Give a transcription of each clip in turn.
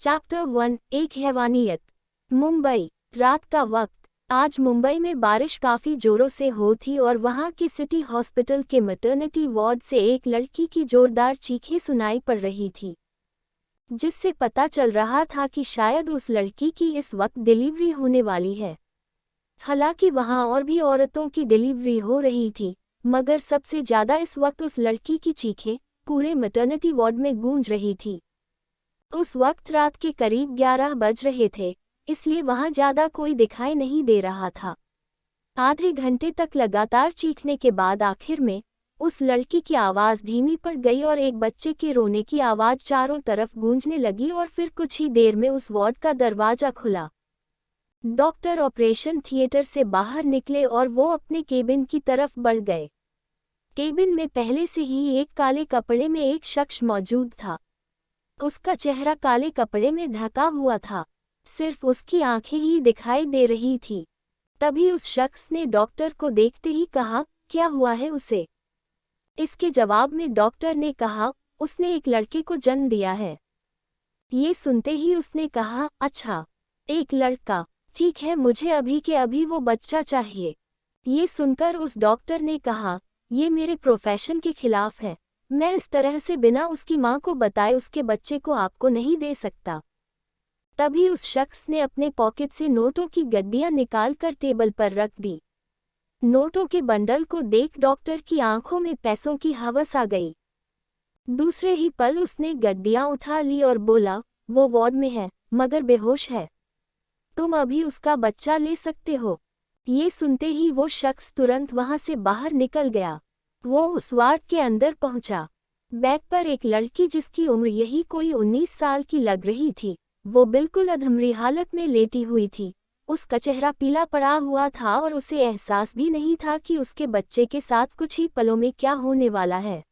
Chapter 1 एक हैवानियत। मुंबई, रात का वक्त। आज मुंबई में बारिश काफ़ी ज़ोरों से हो थी और वहाँ के सिटी हॉस्पिटल के मैटरनिटी वार्ड से एक लड़की की जोरदार चीखें सुनाई पड़ रही थी, जिससे पता चल रहा था कि शायद उस लड़की की इस वक्त डिलीवरी होने वाली है। हालांकि वहाँ और भी औरतों की डिलीवरी हो रही थी, मगर सबसे ज़्यादा इस वक्त उस लड़की की चीखें पूरे मैटरनिटी वार्ड में गूंज रही थी। उस वक्त रात के करीब 11 बज रहे थे, इसलिए वहां ज्यादा कोई दिखाई नहीं दे रहा था। आधे घंटे तक लगातार चीखने के बाद आखिर में उस लड़की की आवाज़ धीमी पड़ गई और एक बच्चे के रोने की आवाज़ चारों तरफ गूंजने लगी और फिर कुछ ही देर में उस वार्ड का दरवाज़ा खुला। डॉक्टर ऑपरेशन थिएटर से बाहर निकले और वो अपने केबिन की तरफ बढ़ गए। केबिन में पहले से ही एक काले कपड़े में एक शख्स मौजूद था। उसका चेहरा काले कपड़े में ढका हुआ था, सिर्फ उसकी आंखें ही दिखाई दे रही थी। तभी उस शख्स ने डॉक्टर को देखते ही कहा, क्या हुआ है उसे? इसके जवाब में डॉक्टर ने कहा, उसने एक लड़के को जन्म दिया है। ये सुनते ही उसने कहा, अच्छा, एक लड़का, ठीक है, मुझे अभी के अभी वो बच्चा चाहिए। ये सुनकर उस डॉक्टर ने कहा, ये मेरे प्रोफेशन के खिलाफ है। मैं इस तरह से बिना उसकी मां को बताए उसके बच्चे को आपको नहीं दे सकता। तभी उस शख्स ने अपने पॉकेट से नोटों की गड्डियां निकालकर टेबल पर रख दी। नोटों के बंडल को देख डॉक्टर की आंखों में पैसों की हवस आ गई। दूसरे ही पल उसने गड्डियां उठा ली और बोला, वो वार्ड में है, मगर बेहोश है। तुम अभी उसका बच्चा ले सकते हो। ये सुनते ही वो शख्स तुरंत वहां से बाहर निकल गया। वो उस वार्ड के अंदर पहुंचा। बेड पर एक लड़की जिसकी उम्र यही कोई 19 साल की लग रही थी, वो बिल्कुल अधमरी हालत में लेटी हुई थी। उसका चेहरा पीला पड़ा हुआ था और उसे एहसास भी नहीं था कि उसके बच्चे के साथ कुछ ही पलों में क्या होने वाला है।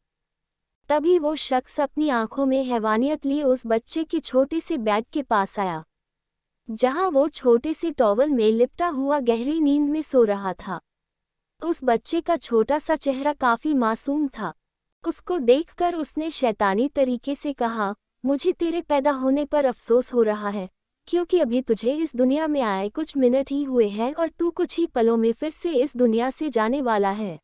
तभी वो शख्स अपनी आंखों में हैवानियत लिए उस बच्चे के छोटे से बेड के पास आया, जहां वो छोटे से टॉवल में लिपटा हुआ गहरी नींद में सो रहा था। उस बच्चे का छोटा सा चेहरा काफी मासूम था। उसको देखकर उसने शैतानी तरीके से कहा, मुझे तेरे पैदा होने पर अफसोस हो रहा है, क्योंकि अभी तुझे इस दुनिया में आए कुछ मिनट ही हुए हैं और तू कुछ ही पलों में फिर से इस दुनिया से जाने वाला है।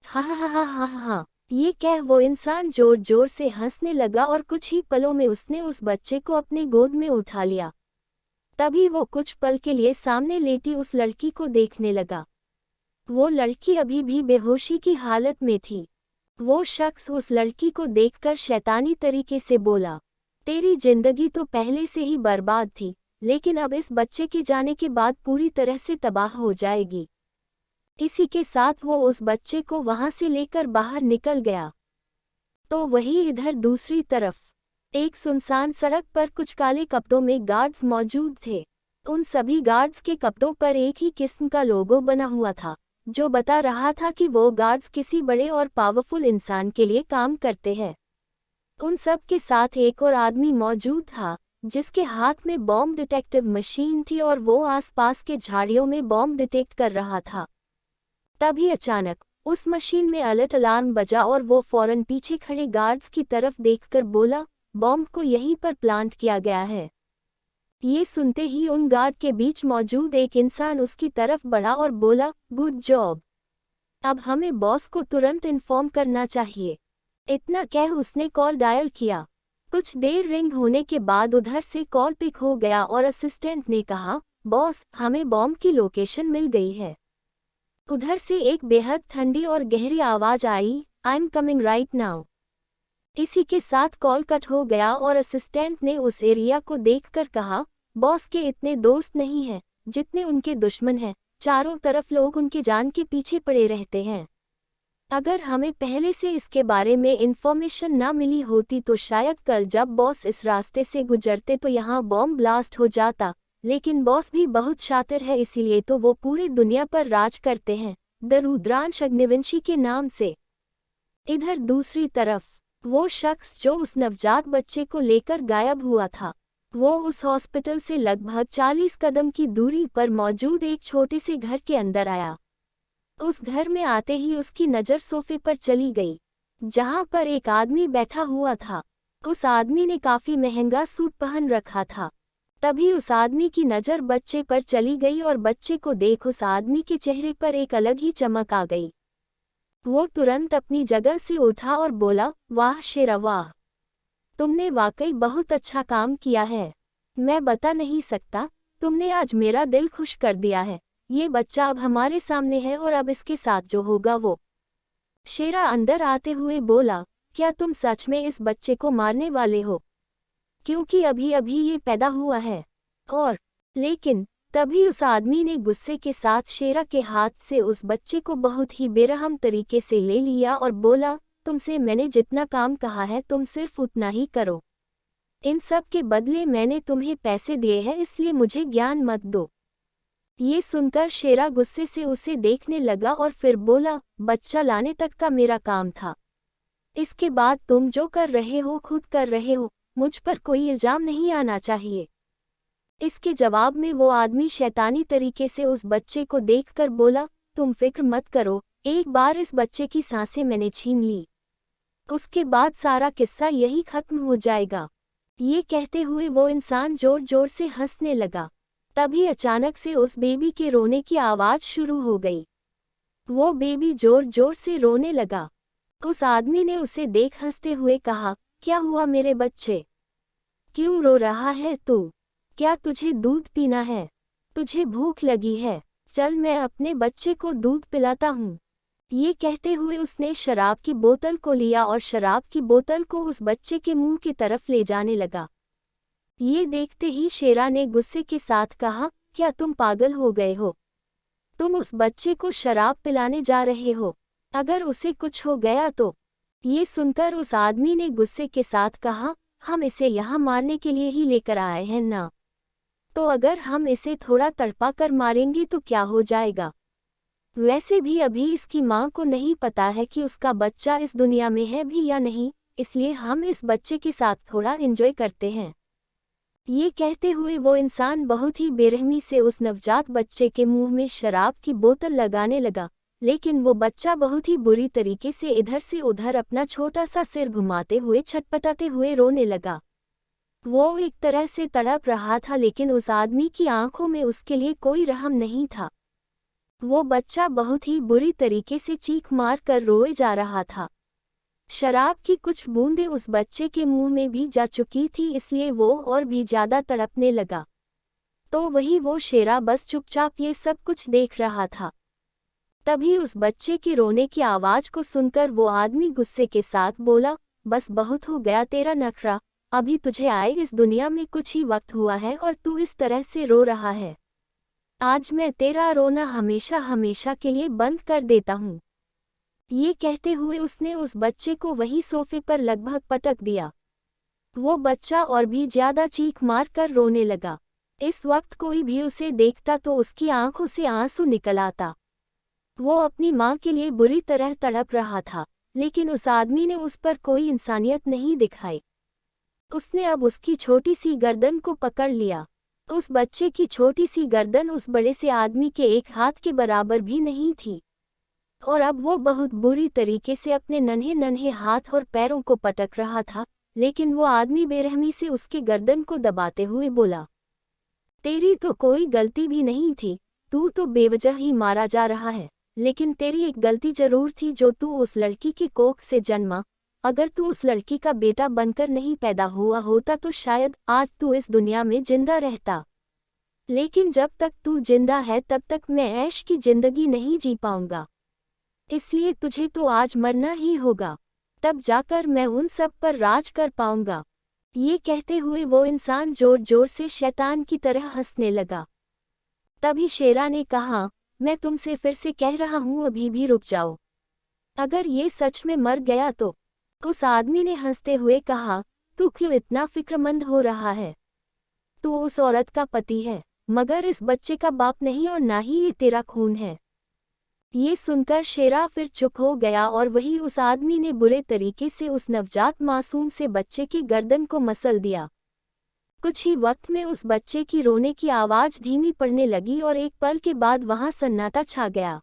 हा हा हा हा हा। ये कह वो इंसान जोर जोर से हंसने लगा और कुछ ही पलों में उसने उस बच्चे को अपने गोद में उठा लिया। तभी वो कुछ पल के लिए सामने लेटी उस लड़की को देखने लगा। वो लड़की अभी भी बेहोशी की हालत में थी। वो शख्स उस लड़की को देखकर शैतानी तरीके से बोला, तेरी जिंदगी तो पहले से ही बर्बाद थी, लेकिन अब इस बच्चे के जाने के बाद पूरी तरह से तबाह हो जाएगी। इसी के साथ वो उस बच्चे को वहां से लेकर बाहर निकल गया। तो वही इधर दूसरी तरफ एक सुनसान सड़क पर कुछ काले कपड़ों में गार्ड्स मौजूद थे। उन सभी गार्ड्स के कपड़ों पर एक ही किस्म का लोगो बना हुआ था, जो बता रहा था कि वो गार्ड्स किसी बड़े और पावरफुल इंसान के लिए काम करते हैं। उन सब के साथ एक और आदमी मौजूद था, जिसके हाथ में बॉम्ब डिटेक्टिव मशीन थी और वो आसपास के झाड़ियों में बॉम्ब डिटेक्ट कर रहा था। तभी अचानक उस मशीन में अलर्ट अलार्म बजा और वो फौरन पीछे खड़े गार्ड्स की तरफ देखकर बोला, बॉम्ब को यहीं पर प्लांट किया गया है। ये सुनते ही उन गार्ड के बीच मौजूद एक इंसान उसकी तरफ बढ़ा और बोला, गुड जॉब, अब हमें बॉस को तुरंत इन्फॉर्म करना चाहिए। इतना कह उसने कॉल डायल किया। कुछ देर रिंग होने के बाद उधर से कॉल पिक हो गया और असिस्टेंट ने कहा, बॉस, हमें बॉम्ब की लोकेशन मिल गई है। उधर से एक बेहद ठंडी और गहरी आवाज आई, I am coming right now. इसी के साथ कॉल कट हो गया और असिस्टेंट ने उस एरिया को देखकर कहा, बॉस के इतने दोस्त नहीं हैं जितने उनके दुश्मन हैं। चारों तरफ लोग उनके जान के पीछे पड़े रहते हैं। अगर हमें पहले से इसके बारे में इंफॉर्मेशन ना मिली होती तो शायद कल जब बॉस इस रास्ते से गुजरते तो यहाँ बॉम्ब ब्लास्ट हो जाता। लेकिन बॉस भी बहुत शातिर है, इसीलिए तो वो पूरी दुनिया पर राज करते हैं, द रुद्रांश अग्निवंशी के नाम से। इधर दूसरी तरफ वो शख्स जो उस नवजात बच्चे को लेकर गायब हुआ था, वो उस हॉस्पिटल से लगभग 40 कदम की दूरी पर मौजूद एक छोटे से घर के अंदर आया। उस घर में आते ही उसकी नज़र सोफे पर चली गई, जहां पर एक आदमी बैठा हुआ था। उस आदमी ने काफी महंगा सूट पहन रखा था। तभी उस आदमी की नज़र बच्चे पर चली गई और बच्चे को देख उस आदमी के चेहरे पर एक अलग ही चमक आ गई। वो तुरंत अपनी जगह से उठा और बोला, वाह शेरा वाह, तुमने वाकई बहुत अच्छा काम किया है। मैं बता नहीं सकता, तुमने आज मेरा दिल खुश कर दिया है। ये बच्चा अब हमारे सामने है और अब इसके साथ जो होगा वो। शेरा अंदर आते हुए बोला, क्या तुम सच में इस बच्चे को मारने वाले हो? क्योंकि अभी अभी ये पैदा हुआ है। और लेकिन तभी उस आदमी ने गुस्से के साथ शेरा के हाथ से उस बच्चे को बहुत ही बेरहम तरीके से ले लिया और बोला, तुमसे मैंने जितना काम कहा है तुम सिर्फ उतना ही करो। इन सब के बदले मैंने तुम्हें पैसे दिए हैं, इसलिए मुझे ज्ञान मत दो। ये सुनकर शेरा गुस्से से उसे देखने लगा और फिर बोला, बच्चा लाने तक का मेरा काम था। इसके बाद तुम जो कर रहे हो खुद कर रहे हो, मुझ पर कोई इल्जाम नहीं आना चाहिए। इसके जवाब में वो आदमी शैतानी तरीके से उस बच्चे को देखकर बोला, तुम फिक्र मत करो, एक बार इस बच्चे की सांसें मैंने छीन ली, उसके बाद सारा किस्सा यही खत्म हो जाएगा। ये कहते हुए वो इंसान जोर जोर से हंसने लगा। तभी अचानक से उस बेबी के रोने की आवाज़ शुरू हो गई। वो बेबी जोर जोर से रोने लगा। उस आदमी ने उसे देख हंसते हुए कहा, क्या हुआ मेरे बच्चे? क्यों रो रहा है तू? क्या तुझे दूध पीना है? तुझे भूख लगी है? चल मैं अपने बच्चे को दूध पिलाता हूँ। ये कहते हुए उसने शराब की बोतल को लिया और शराब की बोतल को उस बच्चे के मुंह की तरफ ले जाने लगा। ये देखते ही शेरा ने गुस्से के साथ कहा, क्या तुम पागल हो गए हो? तुम उस बच्चे को शराब पिलाने जा रहे हो? अगर उसे कुछ हो गया तो? ये सुनकर उस आदमी ने गुस्से के साथ कहा, हम इसे यहाँ मारने के लिए ही लेकर आए हैं ना। तो अगर हम इसे थोड़ा तड़पा कर मारेंगे तो क्या हो जाएगा? वैसे भी अभी इसकी माँ को नहीं पता है कि उसका बच्चा इस दुनिया में है भी या नहीं, इसलिए हम इस बच्चे के साथ थोड़ा एंजॉय करते हैं। ये कहते हुए वो इंसान बहुत ही बेरहमी से उस नवजात बच्चे के मुंह में शराब की बोतल लगाने लगा, लेकिन वो बच्चा बहुत ही बुरी तरीके से इधर से उधर अपना छोटा सा सिर घुमाते हुए छटपटाते हुए रोने लगा। वो एक तरह से तड़प रहा था, लेकिन उस आदमी की आंखों में उसके लिए कोई रहम नहीं था। वो बच्चा बहुत ही बुरी तरीके से चीख मार कर रोए जा रहा था। शराब की कुछ बूंदें उस बच्चे के मुंह में भी जा चुकी थी, इसलिए वो और भी ज्यादा तड़पने लगा। तो वही वो शेरा बस चुपचाप ये सब कुछ देख रहा था। तभी उस बच्चे के रोने की आवाज़ को सुनकर वो आदमी गुस्से के साथ बोला, बस बहुत हो गया तेरा नखरा, अभी तुझे आए इस दुनिया में कुछ ही वक्त हुआ है और तू इस तरह से रो रहा है। आज मैं तेरा रोना हमेशा हमेशा के लिए बंद कर देता हूँ। ये कहते हुए उसने उस बच्चे को वही सोफे पर लगभग पटक दिया। वो बच्चा और भी ज्यादा चीख मार कर रोने लगा। इस वक्त कोई भी उसे देखता तो उसकी आंखों से आंसू निकल आता। वो अपनी माँ के लिए बुरी तरह तड़प रहा था, लेकिन उस आदमी ने उस पर कोई इंसानियत नहीं दिखाई। उसने अब उसकी छोटी सी गर्दन को पकड़ लिया। उस बच्चे की छोटी सी गर्दन उस बड़े से आदमी के एक हाथ के बराबर भी नहीं थी, और अब वो बहुत बुरी तरीके से अपने नन्हे नन्हे हाथ और पैरों को पटक रहा था, लेकिन वो आदमी बेरहमी से उसके गर्दन को दबाते हुए बोला, तेरी तो कोई गलती भी नहीं थी, तू तो बेवजह ही मारा जा रहा है, लेकिन तेरी एक गलती जरूर थी जो तू उस लड़की की कोख से जन्मा। अगर तू उस लड़की का बेटा बनकर नहीं पैदा हुआ होता तो शायद आज तू इस दुनिया में जिंदा रहता। लेकिन जब तक तू जिंदा है तब तक मैं ऐश की जिंदगी नहीं जी पाऊंगा, इसलिए तुझे तो आज मरना ही होगा, तब जाकर मैं उन सब पर राज कर पाऊंगा। ये कहते हुए वो इंसान जोर जोर से शैतान की तरह हंसने लगा। तभी शेरा ने कहा, मैं तुमसे फिर से कह रहा हूँ अभी भी रुक जाओ, अगर ये सच में मर गया तो। उस आदमी ने हंसते हुए कहा, तू क्यों इतना फिक्रमंद हो रहा है? तू उस औरत का पति है, मगर इस बच्चे का बाप नहीं और ना ही ये तेरा खून है। ये सुनकर शेरा फिर चुप हो गया और वही उस आदमी ने बुरे तरीके से उस नवजात मासूम से बच्चे की गर्दन को मसल दिया। कुछ ही वक्त में उस बच्चे की रोने की आवाज़ धीमी पड़ने लगी और एक पल के बाद वहां सन्नाटा छा गया।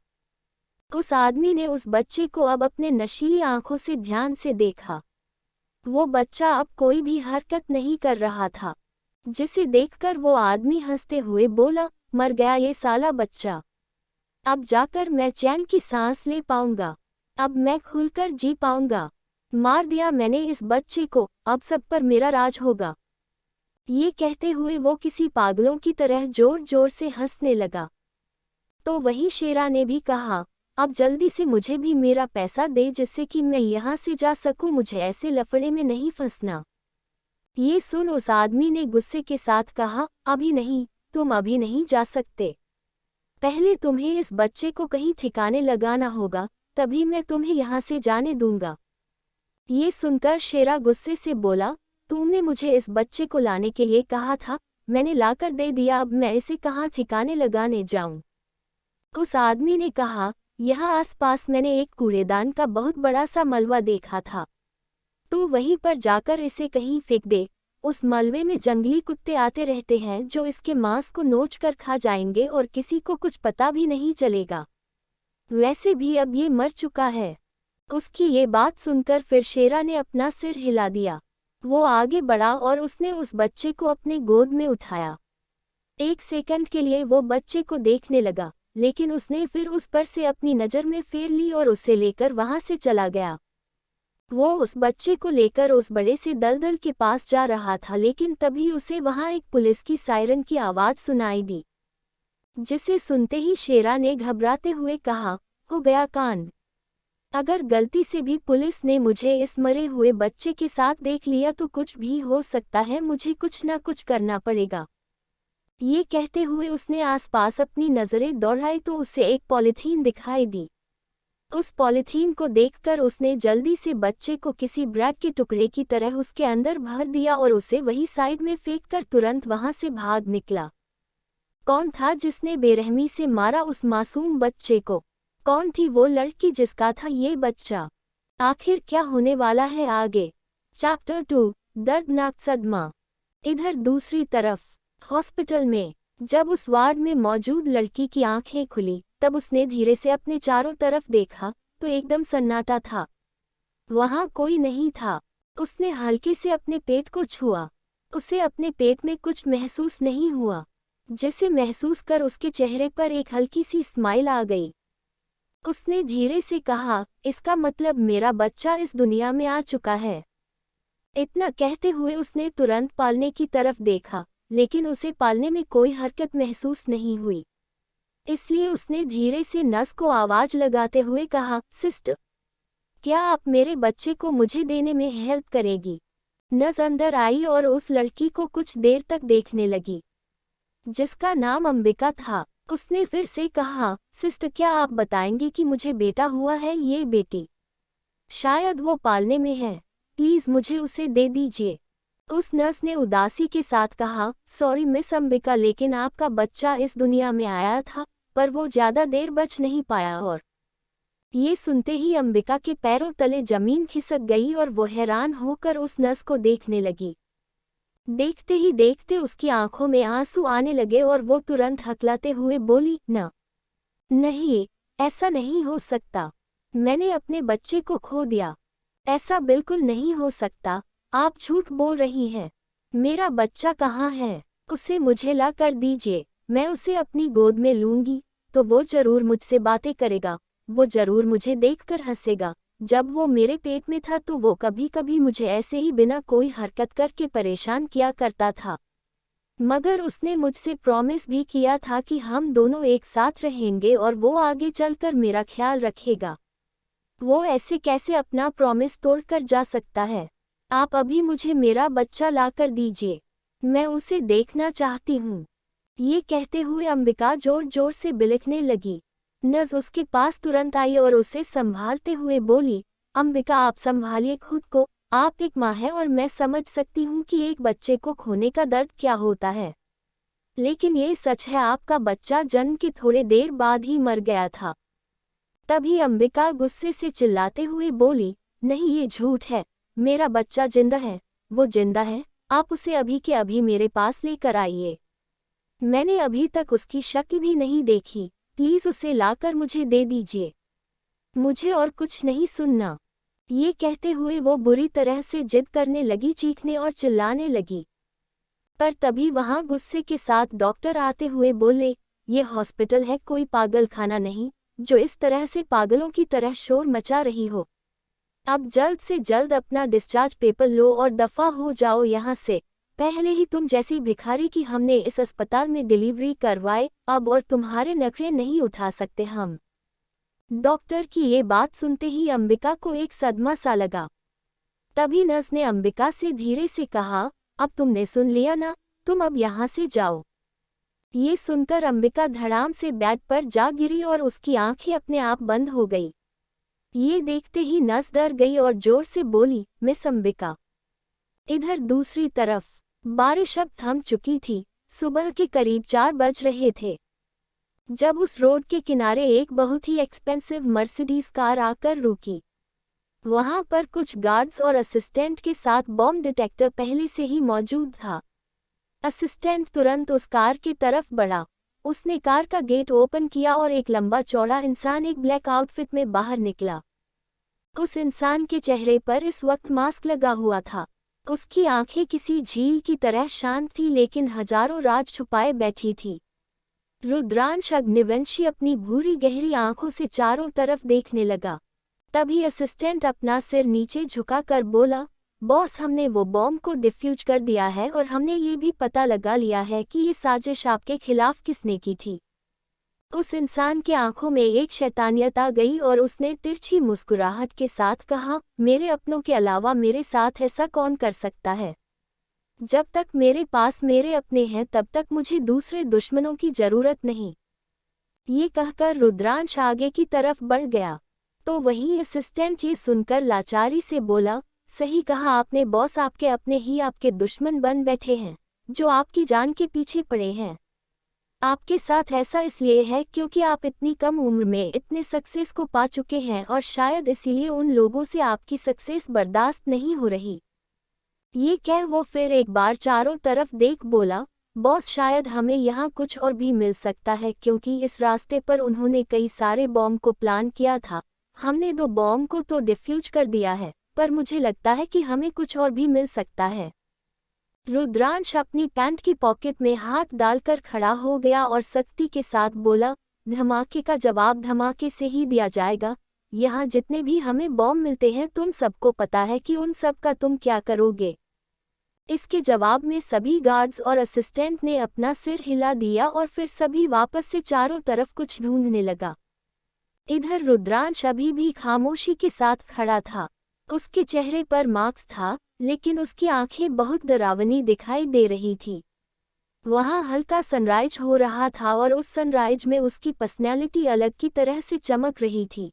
उस आदमी ने उस बच्चे को अब अपने नशीली आंखों से ध्यान से देखा। वो बच्चा अब कोई भी हरकत नहीं कर रहा था, जिसे देखकर वो आदमी हंसते हुए बोला, मर गया ये साला बच्चा। अब जाकर मैं चैन की सांस ले पाऊंगा, अब मैं खुलकर जी पाऊंगा। मार दिया मैंने इस बच्चे को, अब सब पर मेरा राज होगा। ये कहते हुए वो किसी पागलों की तरह जोर जोर से हंसने लगा। तो वही शेरा ने भी कहा, अब जल्दी से मुझे भी मेरा पैसा दे जिससे कि मैं यहाँ से जा सकूं, मुझे ऐसे लफड़े में नहीं फंसना। ये सुन उस आदमी ने गुस्से के साथ कहा, अभी नहीं, तुम अभी नहीं जा सकते। पहले तुम्हें इस बच्चे को कहीं ठिकाने लगाना होगा, तभी मैं तुम्हें यहाँ से जाने दूंगा। ये सुनकर शेरा गुस्से से बोला, तुमने मुझे इस बच्चे को लाने के लिए कहा था, मैंने लाकर दे दिया, अब मैं इसे कहाँ ठिकाने लगाने जाऊं। उस आदमी ने कहा, यहाँ आसपास मैंने एक कूड़ेदान का बहुत बड़ा सा मलबा देखा था, तो वहीं पर जाकर इसे कहीं फेंक दे। उस मलबे में जंगली कुत्ते आते रहते हैं जो इसके मांस को नोच कर खा जाएंगे और किसी को कुछ पता भी नहीं चलेगा। वैसे भी अब ये मर चुका है। उसकी ये बात सुनकर फिर शेरा ने अपना सिर हिला दिया। वो आगे बढ़ा और उसने उस बच्चे को अपने गोद में उठाया। एक सेकंड के लिए वो बच्चे को देखने लगा, लेकिन उसने फिर उस पर से अपनी नज़र में फेर ली और उसे लेकर वहां से चला गया। वो उस बच्चे को लेकर उस बड़े से दलदल के पास जा रहा था, लेकिन तभी उसे वहां एक पुलिस की सायरन की आवाज़ सुनाई दी, जिसे सुनते ही शेरा ने घबराते हुए कहा, हो गया कांड। अगर गलती से भी पुलिस ने मुझे इस मरे हुए बच्चे के साथ देख लिया तो कुछ भी हो सकता है, मुझे कुछ ना कुछ करना पड़ेगा। ये कहते हुए उसने आसपास अपनी नज़रें दौड़ाई तो उसे एक पॉलीथीन दिखाई दी। उस पॉलीथीन को देखकर उसने जल्दी से बच्चे को किसी ब्रेड के टुकड़े की तरह उसके अंदर भर दिया और उसे वही साइड में फेंककर तुरंत वहां से भाग निकला। कौन था जिसने बेरहमी से मारा उस मासूम बच्चे को? कौन थी वो लड़की जिसका था ये बच्चा? आखिर क्या होने वाला है आगे? चैप्टर 2, दर्दनाक सदमा। इधर दूसरी तरफ हॉस्पिटल में जब उस वार्ड में मौजूद लड़की की आंखें खुली, तब उसने धीरे से अपने चारों तरफ देखा तो एकदम सन्नाटा था। वहां कोई नहीं था। उसने हल्के से अपने पेट को छुआ। उसे अपने पेट में कुछ महसूस नहीं हुआ, जिसे महसूस कर उसके चेहरे पर एक हल्की सी स्माइल आ गई। उसने धीरे से कहा, इसका मतलब मेरा बच्चा इस दुनिया में आ चुका है। इतना कहते हुए उसने तुरंत पालने की तरफ देखा, लेकिन उसे पालने में कोई हरकत महसूस नहीं हुई। इसलिए उसने धीरे से नर्स को आवाज लगाते हुए कहा, सिस्टर, क्या आप मेरे बच्चे को मुझे देने में हेल्प करेगी? नर्स अंदर आई और उस लड़की को कुछ देर तक देखने लगी, जिसका नाम अंबिका था। उसने फिर से कहा, सिस्टर, क्या आप बताएंगे कि मुझे बेटा हुआ है? ये बेटी शायद वो पालने में है, प्लीज मुझे उसे दे दीजिए। उस नर्स ने उदासी के साथ कहा, सॉरी मिस अंबिका, लेकिन आपका बच्चा इस दुनिया में आया था, पर वो ज्यादा देर बच नहीं पाया। और ये सुनते ही अंबिका के पैरों तले जमीन खिसक गई और वो हैरान होकर उस नर्स को देखने लगी। देखते ही देखते उसकी आंखों में आंसू आने लगे और वो तुरंत हकलाते हुए बोली, नहीं, ऐसा नहीं हो सकता, मैंने अपने बच्चे को खो दिया। ऐसा बिल्कुल नहीं हो सकता, आप झूठ बोल रही हैं। मेरा बच्चा कहाँ है? उसे मुझे ला कर दीजिए, मैं उसे अपनी गोद में लूंगी तो वो जरूर मुझसे बातें करेगा, वो जरूर मुझे देखकर हंसेगा। जब वो मेरे पेट में था तो वो कभी कभी मुझे ऐसे ही बिना कोई हरकत करके परेशान किया करता था, मगर उसने मुझसे प्रॉमिस भी किया था कि हम दोनों एक साथ रहेंगे और वो आगे चलकर मेरा ख्याल रखेगा। वो ऐसे कैसे अपना प्रॉमिस तोड़कर जा सकता है? आप अभी मुझे मेरा बच्चा ला कर दीजिए, मैं उसे देखना चाहती हूँ। ये कहते हुए अंबिका जोर जोर से बिलखने लगी। नर्स उसके पास तुरंत आई और उसे संभालते हुए बोली, अंबिका, आप संभालिए खुद को, आप एक माँ हैं और मैं समझ सकती हूँ कि एक बच्चे को खोने का दर्द क्या होता है, लेकिन ये सच है, आपका बच्चा जन्म के थोड़े देर बाद ही मर गया था। तभी अंबिका गुस्से से चिल्लाते हुए बोली, नहीं, ये झूठ है, मेरा बच्चा जिंदा है, वो जिंदा है, आप उसे अभी के अभी मेरे पास लेकर आइए। मैंने अभी तक उसकी शक्ल भी नहीं देखी, प्लीज उसे लाकर मुझे दे दीजिए, मुझे और कुछ नहीं सुनना। ये कहते हुए वो बुरी तरह से जिद करने लगी, चीखने और चिल्लाने लगी। पर तभी वहां गुस्से के साथ डॉक्टर आते हुए बोले, ये हॉस्पिटल है, कोई पागल खाना नहीं जो इस तरह से पागलों की तरह शोर मचा रही हो। अब जल्द से जल्द अपना डिस्चार्ज पेपर लो और दफा हो जाओ यहाँ से। पहले ही तुम जैसी भिखारी की हमने इस अस्पताल में डिलीवरी करवाए, अब और तुम्हारे नखरे नहीं उठा सकते हम। डॉक्टर की ये बात सुनते ही अंबिका को एक सदमा सा लगा। तभी नर्स ने अंबिका से धीरे से कहा, अब तुमने सुन लिया ना, तुम अब यहाँ से जाओ। ये सुनकर अंबिका धड़ाम से बेड पर जा गिरी और उसकी आंखें अपने आप बंद हो गई। ये देखते ही नर्स डर गई और जोर से बोली, मिस अंबिका। इधर दूसरी तरफ बारिश अब थम चुकी थी। सुबह के करीब 4 बज रहे थे जब उस रोड के किनारे एक बहुत ही एक्सपेंसिव मर्सिडीज कार आकर रुकी। वहां पर कुछ गार्ड्स और असिस्टेंट के साथ बॉम्ब डिटेक्टर पहले से ही मौजूद था। असिस्टेंट तुरंत उस कार की तरफ बढ़ा। उसने कार का गेट ओपन किया और एक लंबा चौड़ा इंसान एक ब्लैक आउटफिट में बाहर निकला। उस इंसान के चेहरे पर इस वक्त मास्क लगा हुआ था। उसकी आंखें किसी झील की तरह शांत थी, लेकिन हजारों राज छुपाए बैठी थी। रुद्रांश अग्निवंशी अपनी भूरी गहरी आंखों से चारों तरफ देखने लगा। तभी असिस्टेंट अपना सिर नीचे झुकाकर बोला, बॉस, हमने वो बॉम्ब को डिफ्यूज कर दिया है और हमने ये भी पता लगा लिया है कि ये साजिश आपके खिलाफ किसने की थी। उस इंसान के आंखों में एक शैतानियत आ गई और उसने तिरछी मुस्कुराहट के साथ कहा, मेरे अपनों के अलावा मेरे साथ ऐसा कौन कर सकता है? जब तक मेरे पास मेरे अपने हैं तब तक मुझे दूसरे दुश्मनों की जरूरत नहीं। ये कहकर रुद्रांश आगे की तरफ बढ़ गया। तो वहीं असिस्टेंट ये सुनकर लाचारी से बोला, सही कहा आपने बॉस, आपके अपने ही आपके दुश्मन बन बैठे हैं जो आपकी जान के पीछे पड़े हैं। आपके साथ ऐसा इसलिए है क्योंकि आप इतनी कम उम्र में इतने सक्सेस को पा चुके हैं और शायद इसीलिए उन लोगों से आपकी सक्सेस बर्दाश्त नहीं हो रही। ये कह वो फिर एक बार चारों तरफ देख बोला, बॉस, शायद हमें यहाँ कुछ और भी मिल सकता है क्योंकि इस रास्ते पर उन्होंने कई सारे बॉम्ब को प्लान किया था। हमने 2 बॉम्ब को तो डिफ्यूज कर दिया है, पर मुझे लगता है कि हमें कुछ और भी मिल सकता है। रुद्रांश अपनी पैंट की पॉकेट में हाथ डालकर खड़ा हो गया और सख्ती के साथ बोला, धमाके का जवाब धमाके से ही दिया जाएगा। यहाँ जितने भी हमें बॉम्ब मिलते हैं तुम सबको पता है कि उन सब का तुम क्या करोगे। इसके जवाब में सभी गार्ड्स और असिस्टेंट ने अपना सिर हिला दिया और फिर सभी वापस से चारों तरफ कुछ ढूंढने लगा। इधर रुद्रांश अभी भी खामोशी के साथ खड़ा था। उसके चेहरे पर मास्क था, लेकिन उसकी आंखें बहुत डरावनी दिखाई दे रही थी। वहां हल्का सनराइज हो रहा था और उस सनराइज में उसकी पर्सनैलिटी अलग की तरह से चमक रही थी,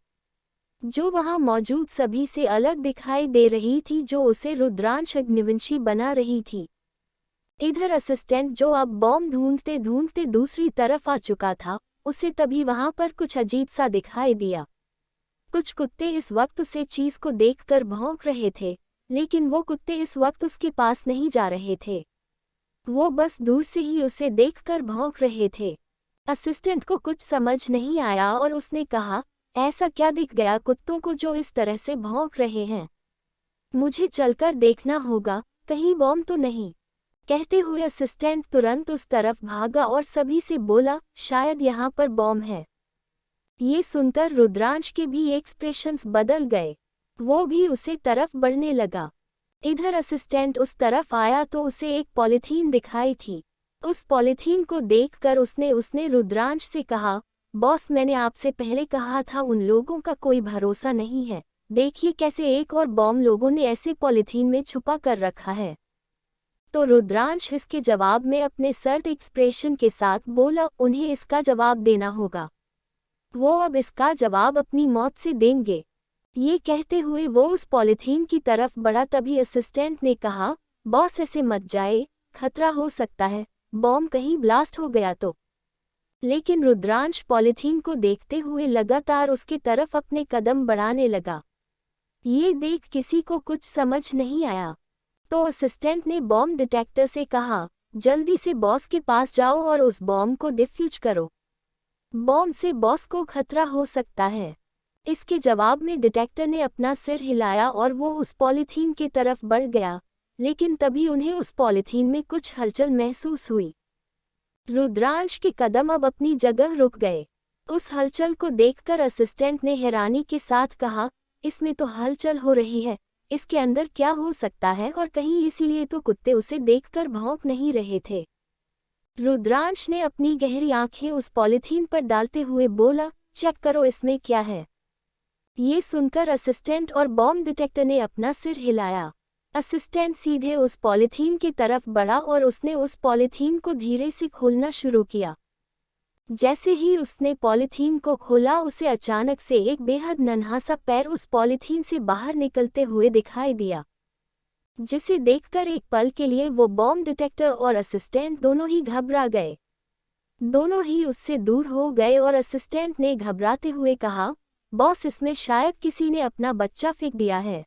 जो वहां मौजूद सभी से अलग दिखाई दे रही थी, जो उसे रुद्रांश अग्निवंशी बना रही थी। इधर असिस्टेंट, जो अब बॉम्ब ढूंढते ढूंढते दूसरी तरफ आ चुका था, उसे तभी वहां पर कुछ अजीब सा दिखाई दिया। कुछ कुत्ते इस वक्त उसे चीज को देखकर भौंक रहे थे, लेकिन वो कुत्ते इस वक्त उसके पास नहीं जा रहे थे। वो बस दूर से ही उसे देखकर भौंक रहे थे। असिस्टेंट को कुछ समझ नहीं आया और उसने कहा, ऐसा क्या दिख गया कुत्तों को जो इस तरह से भौंक रहे हैं? मुझे चलकर देखना होगा, कहीं बॉम्ब तो नहीं। कहते हुए असिस्टेंट तुरंत उस तरफ भागा और सभी से बोला, शायद यहाँ पर बॉम्ब है। ये सुनकर रुद्रांश के भी एक्सप्रेशंस बदल गए। वो भी उसे तरफ बढ़ने लगा। इधर असिस्टेंट उस तरफ आया तो उसे एक पॉलीथीन दिखाई थी। उस पॉलीथीन को देखकर उसने रुद्रांश से कहा, बॉस, मैंने आपसे पहले कहा था उन लोगों का कोई भरोसा नहीं है। देखिए कैसे एक और बॉम्ब लोगों ने ऐसे पॉलीथीन में छुपा कर रखा है। तो रुद्रांश इसके जवाब में अपने सर्द एक्सप्रेशन के साथ बोला, उन्हें इसका जवाब देना होगा। वो अब इसका जवाब अपनी मौत से देंगे। ये कहते हुए वो उस पॉलीथीन की तरफ बढ़ा। तभी असिस्टेंट ने कहा, बॉस, ऐसे मत जाए, खतरा हो सकता है, बॉम्ब कहीं ब्लास्ट हो गया तो। लेकिन रुद्रांश पॉलीथीन को देखते हुए लगातार उसकी तरफ अपने कदम बढ़ाने लगा। ये देख किसी को कुछ समझ नहीं आया, तो असिस्टेंट ने बॉम्ब डिटेक्टर से कहा, जल्दी से बॉस के पास जाओ और उस बॉम्ब को डिफ्यूज करो। बॉम्ब से बॉस को खतरा हो सकता है। इसके जवाब में डिटेक्टर ने अपना सिर हिलाया और वो उस पॉलीथीन की तरफ बढ़ गया, लेकिन तभी उन्हें उस पॉलीथीन में कुछ हलचल महसूस हुई। रुद्रांश के कदम अब अपनी जगह रुक गए। उस हलचल को देखकर असिस्टेंट ने हैरानी के साथ कहा, इसमें तो हलचल हो रही है, इसके अंदर क्या हो सकता है, और कहीं इसीलिए तो कुत्ते उसे देखकर भौंक नहीं रहे थे। रुद्रांश ने अपनी गहरी आंखें उस पॉलीथीन पर डालते हुए बोला, चेक करो इसमें क्या है। ये सुनकर असिस्टेंट और बॉम्ब डिटेक्टर ने अपना सिर हिलाया। असिस्टेंट सीधे उस पॉलीथीन की तरफ बढ़ा और उसने उस पॉलीथीन को धीरे से खोलना शुरू किया। जैसे ही उसने पॉलीथीन को खोला, उसे अचानक से एक बेहद नन्हा सा पैर उस पॉलीथीन से बाहर निकलते हुए दिखाई दिया, जिसे देखकर एक पल के लिए वो बॉम्ब डिटेक्टर और असिस्टेंट दोनों ही घबरा गए। दोनों ही उससे दूर हो गए और असिस्टेंट ने घबराते हुए कहा, बॉस, इसमें शायद किसी ने अपना बच्चा फेंक दिया है।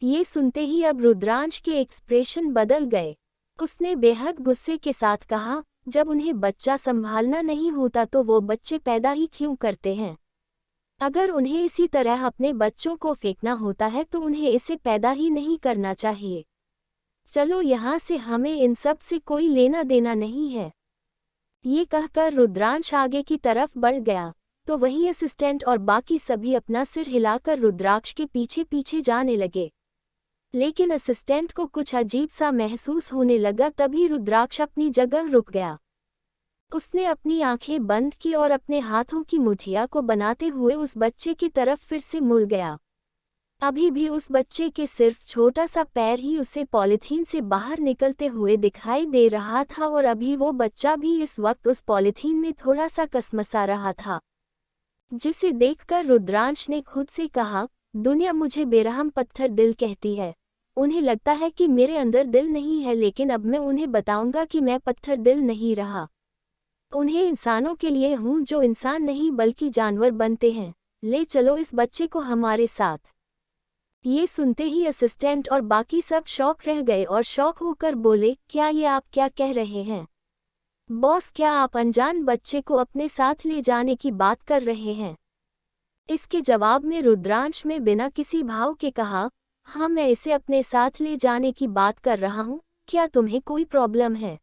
ये सुनते ही अब रुद्रांश के एक्सप्रेशन बदल गए। उसने बेहद गुस्से के साथ कहा, जब उन्हें बच्चा संभालना नहीं होता तो वो बच्चे पैदा ही क्यों करते हैं? अगर उन्हें इसी तरह अपने बच्चों को फेंकना होता है तो उन्हें इसे पैदा ही नहीं करना चाहिए। चलो यहाँ से, हमें इन सब से कोई लेना देना नहीं है। ये कहकर रुद्रांश आगे की तरफ बढ़ गया, तो वहीं असिस्टेंट और बाकी सभी अपना सिर हिलाकर रुद्राक्ष के पीछे पीछे जाने लगे। लेकिन असिस्टेंट को कुछ अजीब सा महसूस होने लगा। तभी रुद्राक्ष अपनी जगह रुक गया। उसने अपनी आंखें बंद की और अपने हाथों की मुठिया को बनाते हुए उस बच्चे की तरफ फिर से मुड़ गया। अभी भी उस बच्चे के सिर्फ छोटा सा पैर ही उसे पॉलीथीन से बाहर निकलते हुए दिखाई दे रहा था, और अभी वो बच्चा भी इस वक्त उस पॉलीथीन में थोड़ा सा कसमसा रहा था, जिसे देखकर रुद्रांश ने खुद से कहा, दुनिया मुझे बेरहम पत्थर दिल कहती है। उन्हें लगता है कि मेरे अंदर दिल नहीं है, लेकिन अब मैं उन्हें बताऊंगा कि मैं पत्थर दिल नहीं रहा। उन्हें इंसानों के लिए हूँ जो इंसान नहीं बल्कि जानवर बनते हैं। ले चलो इस बच्चे को हमारे साथ। ये सुनते ही असिस्टेंट और बाकी सब शौक रह गए और शौक होकर बोले, क्या ये आप क्या कह रहे हैं बॉस? क्या आप अनजान बच्चे को अपने साथ ले जाने की बात कर रहे हैं? इसके जवाब में रुद्रांश में बिना किसी भाव के कहा, हाँ, मैं इसे अपने साथ ले जाने की बात कर रहा हूँ। क्या तुम्हें कोई प्रॉब्लम है?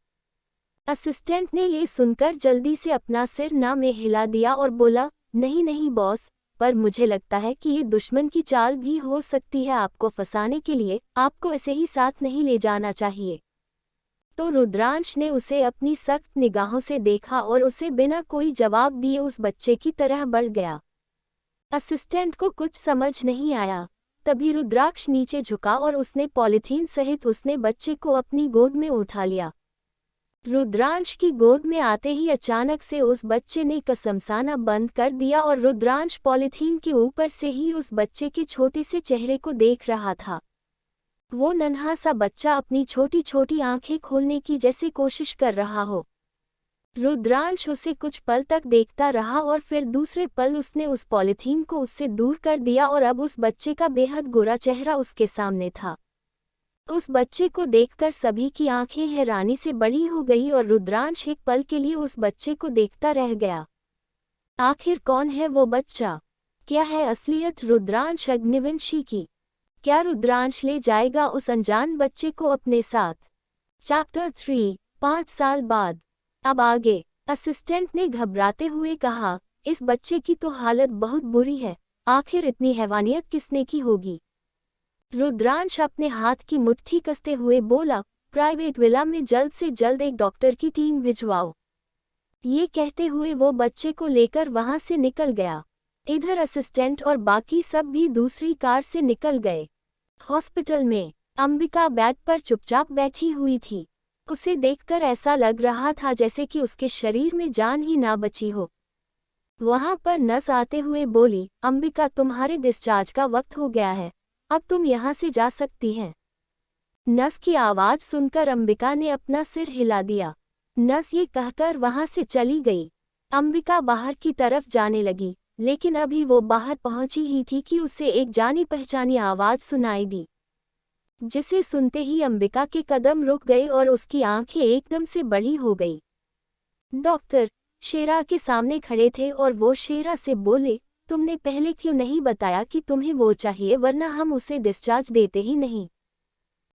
असिस्टेंट ने ये सुनकर जल्दी से अपना सिर ना में हिला दिया और बोला, नहीं नहीं बॉस, पर मुझे लगता है कि ये दुश्मन की चाल भी हो सकती है आपको फंसाने के लिए। आपको ऐसे ही साथ नहीं ले जाना चाहिए। तो रुद्रांश ने उसे अपनी सख्त निगाहों से देखा और उसे बिना कोई जवाब दिए उस बच्चे की तरह बढ़ गया। असिस्टेंट को कुछ समझ नहीं आया। तभी रुद्राक्ष नीचे झुका और उसने पॉलीथीन सहित उसने बच्चे को अपनी गोद में उठा लिया। रुद्रांश की गोद में आते ही अचानक से उस बच्चे ने कसमसाना बंद कर दिया और रुद्रांश पॉलीथीन के ऊपर से ही उस बच्चे के छोटे से चेहरे को देख रहा था। वो नन्हा सा बच्चा अपनी छोटी छोटी आंखें खोलने की जैसे कोशिश कर रहा हो। रुद्रांश उसे कुछ पल तक देखता रहा और फिर दूसरे पल उसने उस पॉलीथीन को उससे दूर कर दिया और अब उस बच्चे का बेहद गोरा चेहरा उसके सामने था। उस बच्चे को देखकर सभी की आंखें हैरानी से बड़ी हो गई और रुद्रांश एक पल के लिए उस बच्चे को देखता रह गया। आखिर कौन है वो बच्चा? क्या है असलियत रुद्रांश अग्निवंशी की? क्या रुद्रांश ले जाएगा उस अनजान बच्चे को अपने साथ? चैप्टर 3, 5 साल बाद। अब आगे। असिस्टेंट ने घबराते हुए कहा, इस बच्चे की तो हालत बहुत बुरी है। आखिर इतनी हैवानियत किसने की होगी? रुद्रांश अपने हाथ की मुट्ठी कसते हुए बोला, प्राइवेट विला में जल्द से जल्द एक डॉक्टर की टीम भिजवाओ। ये कहते हुए वो बच्चे को लेकर वहां से निकल गया। इधर असिस्टेंट और बाकी सब भी दूसरी कार से निकल गए। हॉस्पिटल में अंबिका बेड पर चुपचाप बैठी हुई थी। उसे देखकर ऐसा लग रहा था जैसे कि उसके शरीर में जान ही ना बची हो। वहां पर नर्स आते हुए बोली, अंबिका, तुम्हारे डिस्चार्ज का वक्त हो गया है, अब तुम यहाँ से जा सकती हैं। नर्स की आवाज सुनकर अंबिका ने अपना सिर हिला दिया। नर्स ये कहकर वहां से चली गई। अंबिका बाहर की तरफ जाने लगी, लेकिन अभी वो बाहर पहुंची ही थी कि उसे एक जानी पहचानी आवाज सुनाई दी, जिसे सुनते ही अंबिका के कदम रुक गए और उसकी आंखें एकदम से बड़ी हो गई। डॉक्टर शेरा के सामने खड़े थे और वो शेरा से बोले, तुमने पहले क्यों नहीं बताया कि तुम्हें वो चाहिए, वरना हम उसे डिस्चार्ज देते ही नहीं।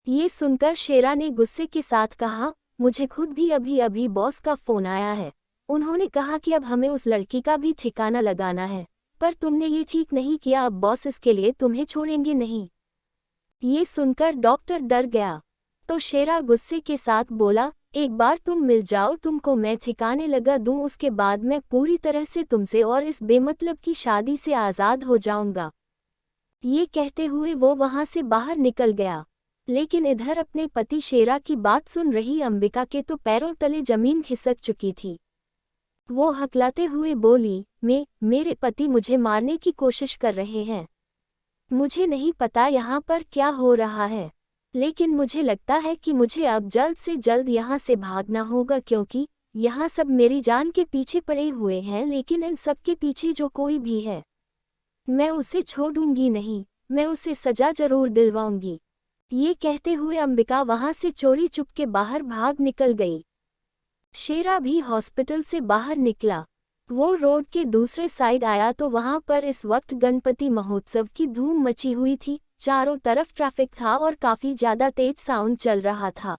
ये सुनकर शेरा ने गुस्से के साथ कहा, मुझे खुद भी अभी अभी बॉस का फ़ोन आया है। उन्होंने कहा कि अब हमें उस लड़की का भी ठिकाना लगाना है, पर तुमने ये ठीक नहीं किया, अब बॉस इसके लिए तुम्हें छोड़ेंगे नहीं। ये सुनकर डॉक्टर डर गया, तो शेरा गुस्से के साथ बोला, एक बार तुम मिल जाओ, तुमको मैं ठिकाने लगा दूं, उसके बाद मैं पूरी तरह से तुमसे और इस बेमतलब की शादी से आज़ाद हो जाऊंगा। ये कहते हुए वो वहां से बाहर निकल गया। लेकिन इधर अपने पति शेरा की बात सुन रही अंबिका के तो पैरों तले जमीन खिसक चुकी थी। वो हकलाते हुए बोली, मेरे पति मुझे मारने की कोशिश कर रहे हैं। मुझे नहीं पता यहाँ पर क्या हो रहा है, लेकिन मुझे लगता है कि मुझे अब जल्द से जल्द यहाँ से भागना होगा, क्योंकि यहाँ सब मेरी जान के पीछे पड़े हुए हैं। लेकिन इन सब के पीछे जो कोई भी है, मैं उसे छोड़ूंगी नहीं, मैं उसे सजा जरूर दिलवाऊंगी। ये कहते हुए अंबिका वहां से चोरी चुपके बाहर भाग निकल गई। शेरा भी हॉस्पिटल से बाहर निकला। वो रोड के दूसरे साइड आया तो वहां पर इस वक्त गणपति महोत्सव की धूम मची हुई थी। चारों तरफ ट्रैफिक था और काफी ज्यादा तेज साउंड चल रहा था।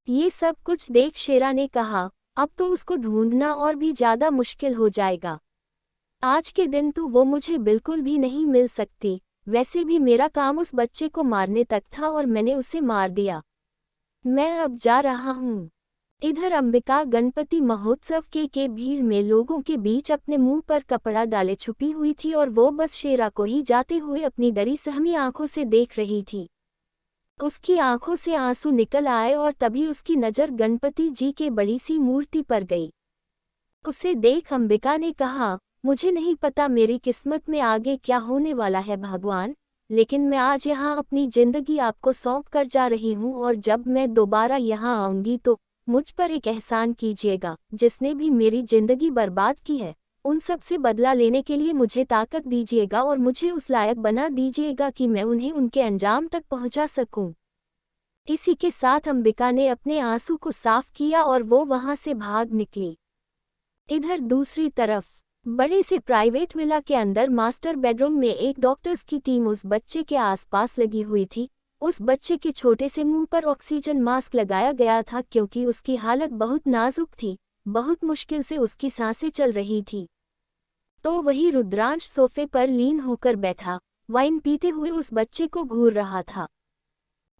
ये सब कुछ देख शेरा ने कहा, अब तो उसको ढूंढना और भी ज्यादा मुश्किल हो जाएगा। आज के दिन तो वो मुझे बिल्कुल भी नहीं मिल सकती। वैसे भी मेरा काम उस बच्चे को मारने तक था और मैंने उसे मार दिया। मैं अब जा रहा हूँ। इधर अंबिका गणपति महोत्सव के भीड़ में लोगों के बीच अपने मुंह पर कपड़ा डाले छुपी हुई थी और वो बस शेरा को ही जाते हुए अपनी डरी सहमी आंखों से देख रही थी। उसकी आंखों से आंसू निकल आए और तभी उसकी नज़र गणपति जी के बड़ी सी मूर्ति पर गई। उसे देख अंबिका ने कहा, मुझे नहीं पता मेरी किस्मत में आगे क्या होने वाला है भगवान, लेकिन मैं आज यहाँ अपनी जिंदगी आपको सौंप कर जा रही हूँ और जब मैं दोबारा यहाँ आऊँगी तो मुझ पर एक एहसान कीजिएगा। जिसने भी मेरी जिंदगी बर्बाद की है, उन सब से बदला लेने के लिए मुझे ताकत दीजिएगा और मुझे उस लायक बना दीजिएगा कि मैं उन्हें उनके अंजाम तक पहुँचा सकूँ। इसी के साथ अंबिका ने अपने आंसू को साफ किया और वो वहाँ से भाग निकली। इधर दूसरी तरफ बड़े से प्राइवेट विला के अंदर मास्टर बेडरूम में एक डॉक्टर्स की टीम उस बच्चे के आसपास लगी हुई थी। उस बच्चे के छोटे से मुंह पर ऑक्सीजन मास्क लगाया गया था, क्योंकि उसकी हालत बहुत नाजुक थी। बहुत मुश्किल से उसकी सांसें चल रही थी। तो वही रुद्रांश सोफे पर लीन होकर बैठा वाइन पीते हुए उस बच्चे को घूर रहा था।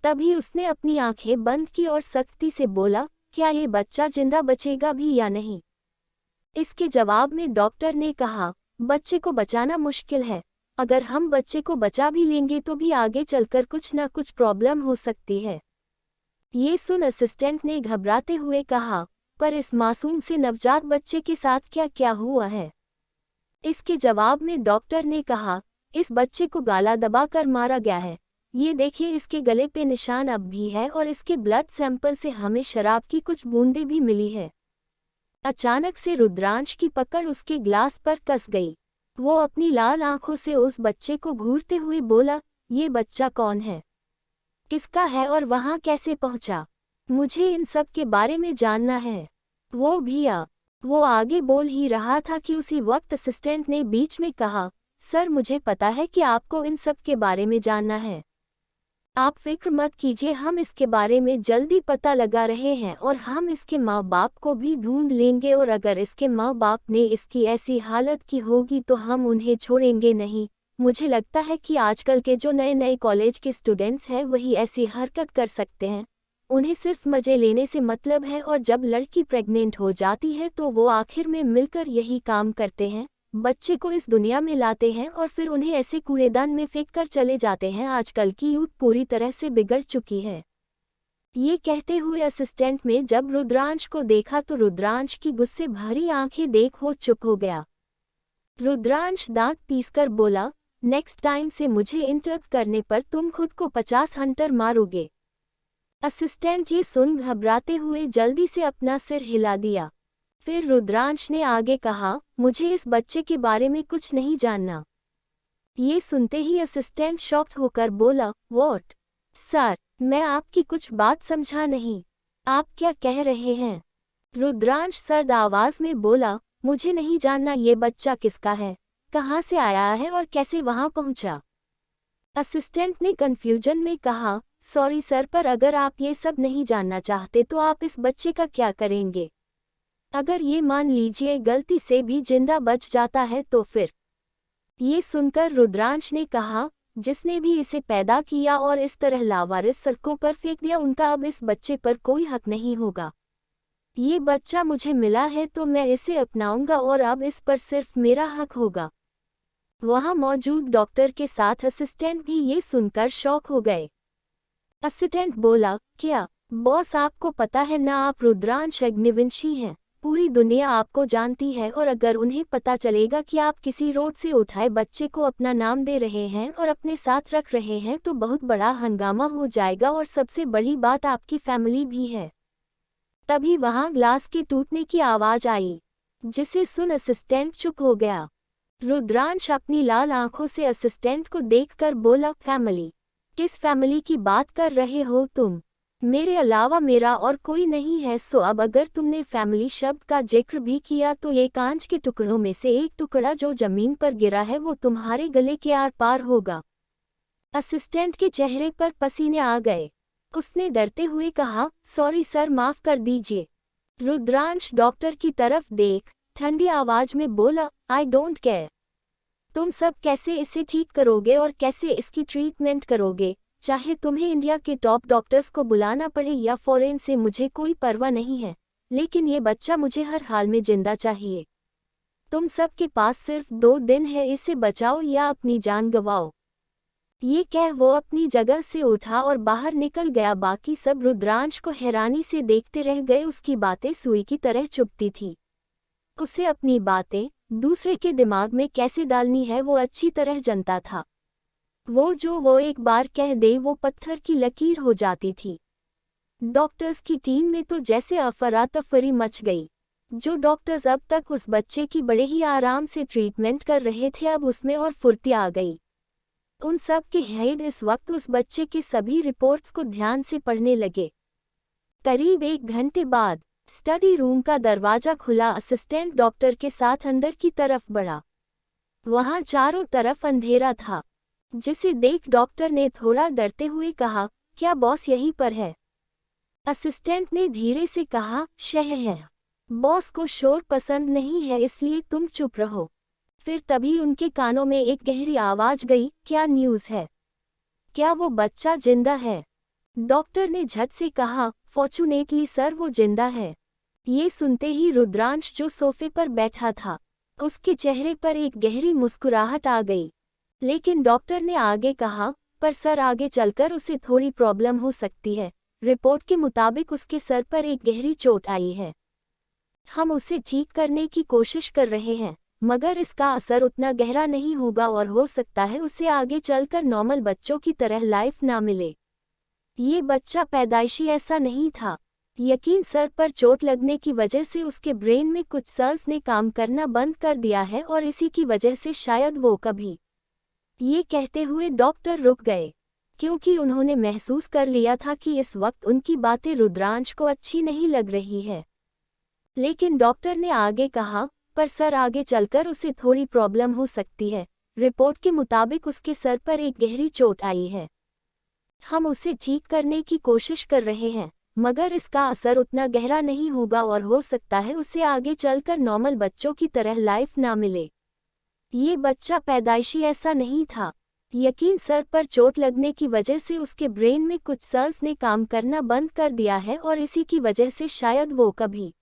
तभी उसने अपनी आंखें बंद की और सख्ती से बोला, क्या ये बच्चा जिंदा बचेगा भी या नहीं? इसके जवाब में डॉक्टर ने कहा, बच्चे को बचाना मुश्किल है। अगर हम बच्चे को बचा भी लेंगे तो भी आगे चलकर कुछ न कुछ प्रॉब्लम हो सकती है। ये सुन असिस्टेंट ने घबराते हुए कहा, पर इस मासूम से नवजात बच्चे के साथ क्या क्या हुआ है? इसके जवाब में डॉक्टर ने कहा, इस बच्चे को गाला दबाकर मारा गया है। ये देखिए, इसके गले पे निशान अब भी है और इसके ब्लड सैंपल से हमें शराब की कुछ बूंदें भी मिली है। अचानक से रुद्रांश की पकड़ उसके ग्लास पर कस गई। वो अपनी लाल आंखों से उस बच्चे को घूरते हुए बोला, ये बच्चा कौन है, किसका है और वहां कैसे पहुंचा? मुझे इन सब के बारे में जानना है। वो आगे बोल ही रहा था कि उसी वक्त असिस्टेंट ने बीच में कहा, सर मुझे पता है कि आपको इन सब के बारे में जानना है। आप फिक्र मत कीजिए, हम इसके बारे में जल्दी पता लगा रहे हैं और हम इसके माँ बाप को भी ढूंढ लेंगे और अगर इसके माँ बाप ने इसकी ऐसी हालत की होगी तो हम उन्हें छोड़ेंगे नहीं। मुझे लगता है कि आजकल के जो नए नए कॉलेज के स्टूडेंट्स हैं वही ऐसी हरकत कर सकते हैं। उन्हें सिर्फ मजे लेने से मतलब है और जब लड़की प्रेग्नेंट हो जाती है तो वो आखिर में मिलकर यही काम करते हैं, बच्चे को इस दुनिया में लाते हैं और फिर उन्हें ऐसे कूड़ेदान में फेंक कर चले जाते हैं। आजकल की यूथ पूरी तरह से बिगड़ चुकी है। ये कहते हुए असिस्टेंट में जब रुद्रांश को देखा तो रुद्रांश की गुस्से भरी आंखें देख वो चुप हो गया। रुद्रांश दांत पीसकर बोला, नेक्स्ट टाइम से मुझे इंटरप्ट करने पर तुम खुद को 50 हंटर मारोगे। असिस्टेंट ये सुन घबराते हुए जल्दी से अपना सिर हिला दिया। फिर रुद्रांश ने आगे कहा, मुझे इस बच्चे के बारे में कुछ नहीं जानना। ये सुनते ही असिस्टेंट शॉक्ड होकर बोला, व्हाट? सर, मैं आपकी कुछ बात समझा नहीं। आप क्या कह रहे हैं? रुद्रांश सर्द आवाज में बोला, मुझे नहीं जानना ये बच्चा किसका है, कहाँ से आया है और कैसे वहां पहुंचा? असिस्टेंट ने कंफ्यूजन में कहा, सॉरी सर, पर अगर आप ये सब नहीं जानना चाहते तो आप इस बच्चे का क्या करेंगे? अगर ये मान लीजिए गलती से भी जिंदा बच जाता है तो फिर? ये सुनकर रुद्रांश ने कहा, जिसने भी इसे पैदा किया और इस तरह लावारिस सड़कों पर फेंक दिया, उनका अब इस बच्चे पर कोई हक नहीं होगा। ये बच्चा मुझे मिला है तो मैं इसे अपनाऊंगा और अब इस पर सिर्फ मेरा हक होगा। वहां मौजूद डॉक्टर के साथ असिस्टेंट भी ये सुनकर शॉक हो गए। असिस्टेंट बोला, क्या बॉस आपको पता है ना, आप रुद्रांश अग्निवंशी हैं। पूरी दुनिया आपको जानती है और अगर उन्हें पता चलेगा कि आप किसी रोड से उठाए बच्चे को अपना नाम दे रहे हैं और अपने साथ रख रहे हैं तो बहुत बड़ा हंगामा हो जाएगा और सबसे बड़ी बात आपकी फैमिली भी है। तभी वहां ग्लास के टूटने की आवाज आई, जिसे सुन असिस्टेंट चुप हो गया। रुद्रांश अपनी लाल आंखों से असिस्टेंट को देखकर बोला, फैमिली? किस फैमिली की बात कर रहे हो तुम? मेरे अलावा मेरा और कोई नहीं है। सो अब अगर तुमने फैमिली शब्द का जिक्र भी किया तो ये कांच के टुकड़ों में से एक टुकड़ा जो जमीन पर गिरा है वो तुम्हारे गले के आर पार होगा। असिस्टेंट के चेहरे पर पसीने आ गए। उसने डरते हुए कहा, सॉरी सर, माफ कर दीजिए। रुद्रांश डॉक्टर की तरफ देख ठंडी आवाज में बोला, आई डोंट केयर। तुम सब कैसे इसे ठीक करोगे और कैसे इसकी ट्रीटमेंट करोगे, चाहे तुम्हें इंडिया के टॉप डॉक्टर्स को बुलाना पड़े या फॉरेन से, मुझे कोई परवाह नहीं है, लेकिन ये बच्चा मुझे हर हाल में जिंदा चाहिए। तुम सब के पास सिर्फ 2 दिन है, इसे बचाओ या अपनी जान गंवाओ। ये कह वो अपनी जगह से उठा और बाहर निकल गया। बाकी सब रुद्रांश को हैरानी से देखते रह गए। उसकी बातें सुई की तरह चुभती थी। उसे अपनी बातें दूसरे के दिमाग में कैसे डालनी है वो अच्छी तरह जानता था। वो एक बार कह दे वो पत्थर की लकीर हो जाती थी। डॉक्टर्स की टीम में तो जैसे अफरा-तफरी मच गई। जो डॉक्टर्स अब तक उस बच्चे की बड़े ही आराम से ट्रीटमेंट कर रहे थे, अब उसमें और फुर्ती आ गई। उन सब के हेड इस वक्त उस बच्चे की सभी रिपोर्ट्स को ध्यान से पढ़ने लगे। करीब 1 घंटे बाद स्टडी रूम का दरवाजा खुला। असिस्टेंट डॉक्टर के साथ अंदर की तरफ बढ़ा। वहां चारों तरफ अंधेरा था, जिसे देख डॉक्टर ने थोड़ा डरते हुए कहा, क्या बॉस यहीं पर है? असिस्टेंट ने धीरे से कहा, शह है। बॉस को शोर पसंद नहीं है, इसलिए तुम चुप रहो। फिर तभी उनके कानों में एक गहरी आवाज गई, क्या न्यूज़ है? क्या वो बच्चा जिंदा है? डॉक्टर ने झट से कहा, फॉर्चुनेटली सर, वो जिंदा है। ये सुनते ही रुद्रांश जो सोफे पर बैठा था, उसके चेहरे पर एक गहरी मुस्कुराहट आ गई। लेकिन डॉक्टर ने आगे कहा, पर सर आगे चलकर उसे थोड़ी प्रॉब्लम हो सकती है। रिपोर्ट के मुताबिक उसके सर पर एक गहरी चोट आई है। हम उसे ठीक करने की कोशिश कर रहे हैं, मगर इसका असर उतना गहरा नहीं होगा और हो सकता है उसे आगे चलकर नॉर्मल बच्चों की तरह लाइफ ना मिले। ये बच्चा पैदाइशी ऐसा नहीं था। यकीन सर पर चोट लगने की वजह से उसके ब्रेन में कुछ सेल्स ने काम करना बंद कर दिया है और इसी की वजह से शायद वो कभी। ये कहते हुए डॉक्टर रुक गए, क्योंकि उन्होंने महसूस कर लिया था कि इस वक्त उनकी बातें रुद्रांश को अच्छी नहीं लग रही है। लेकिन डॉक्टर ने आगे कहा, पर सर आगे चलकर उसे थोड़ी प्रॉब्लम हो सकती है। रिपोर्ट के मुताबिक उसके सर पर एक गहरी चोट आई है। हम उसे ठीक करने की कोशिश कर रहे हैं, मगर इसका असर उतना गहरा नहीं होगा और हो सकता है उसे आगे चलकर नॉर्मल बच्चों की तरह लाइफ ना मिले। ये बच्चा पैदाइशी ऐसा नहीं था। यकीन सर पर चोट लगने की वजह से उसके ब्रेन में कुछ सेल्स ने काम करना बंद कर दिया है और इसी की वजह से शायद वो कभी।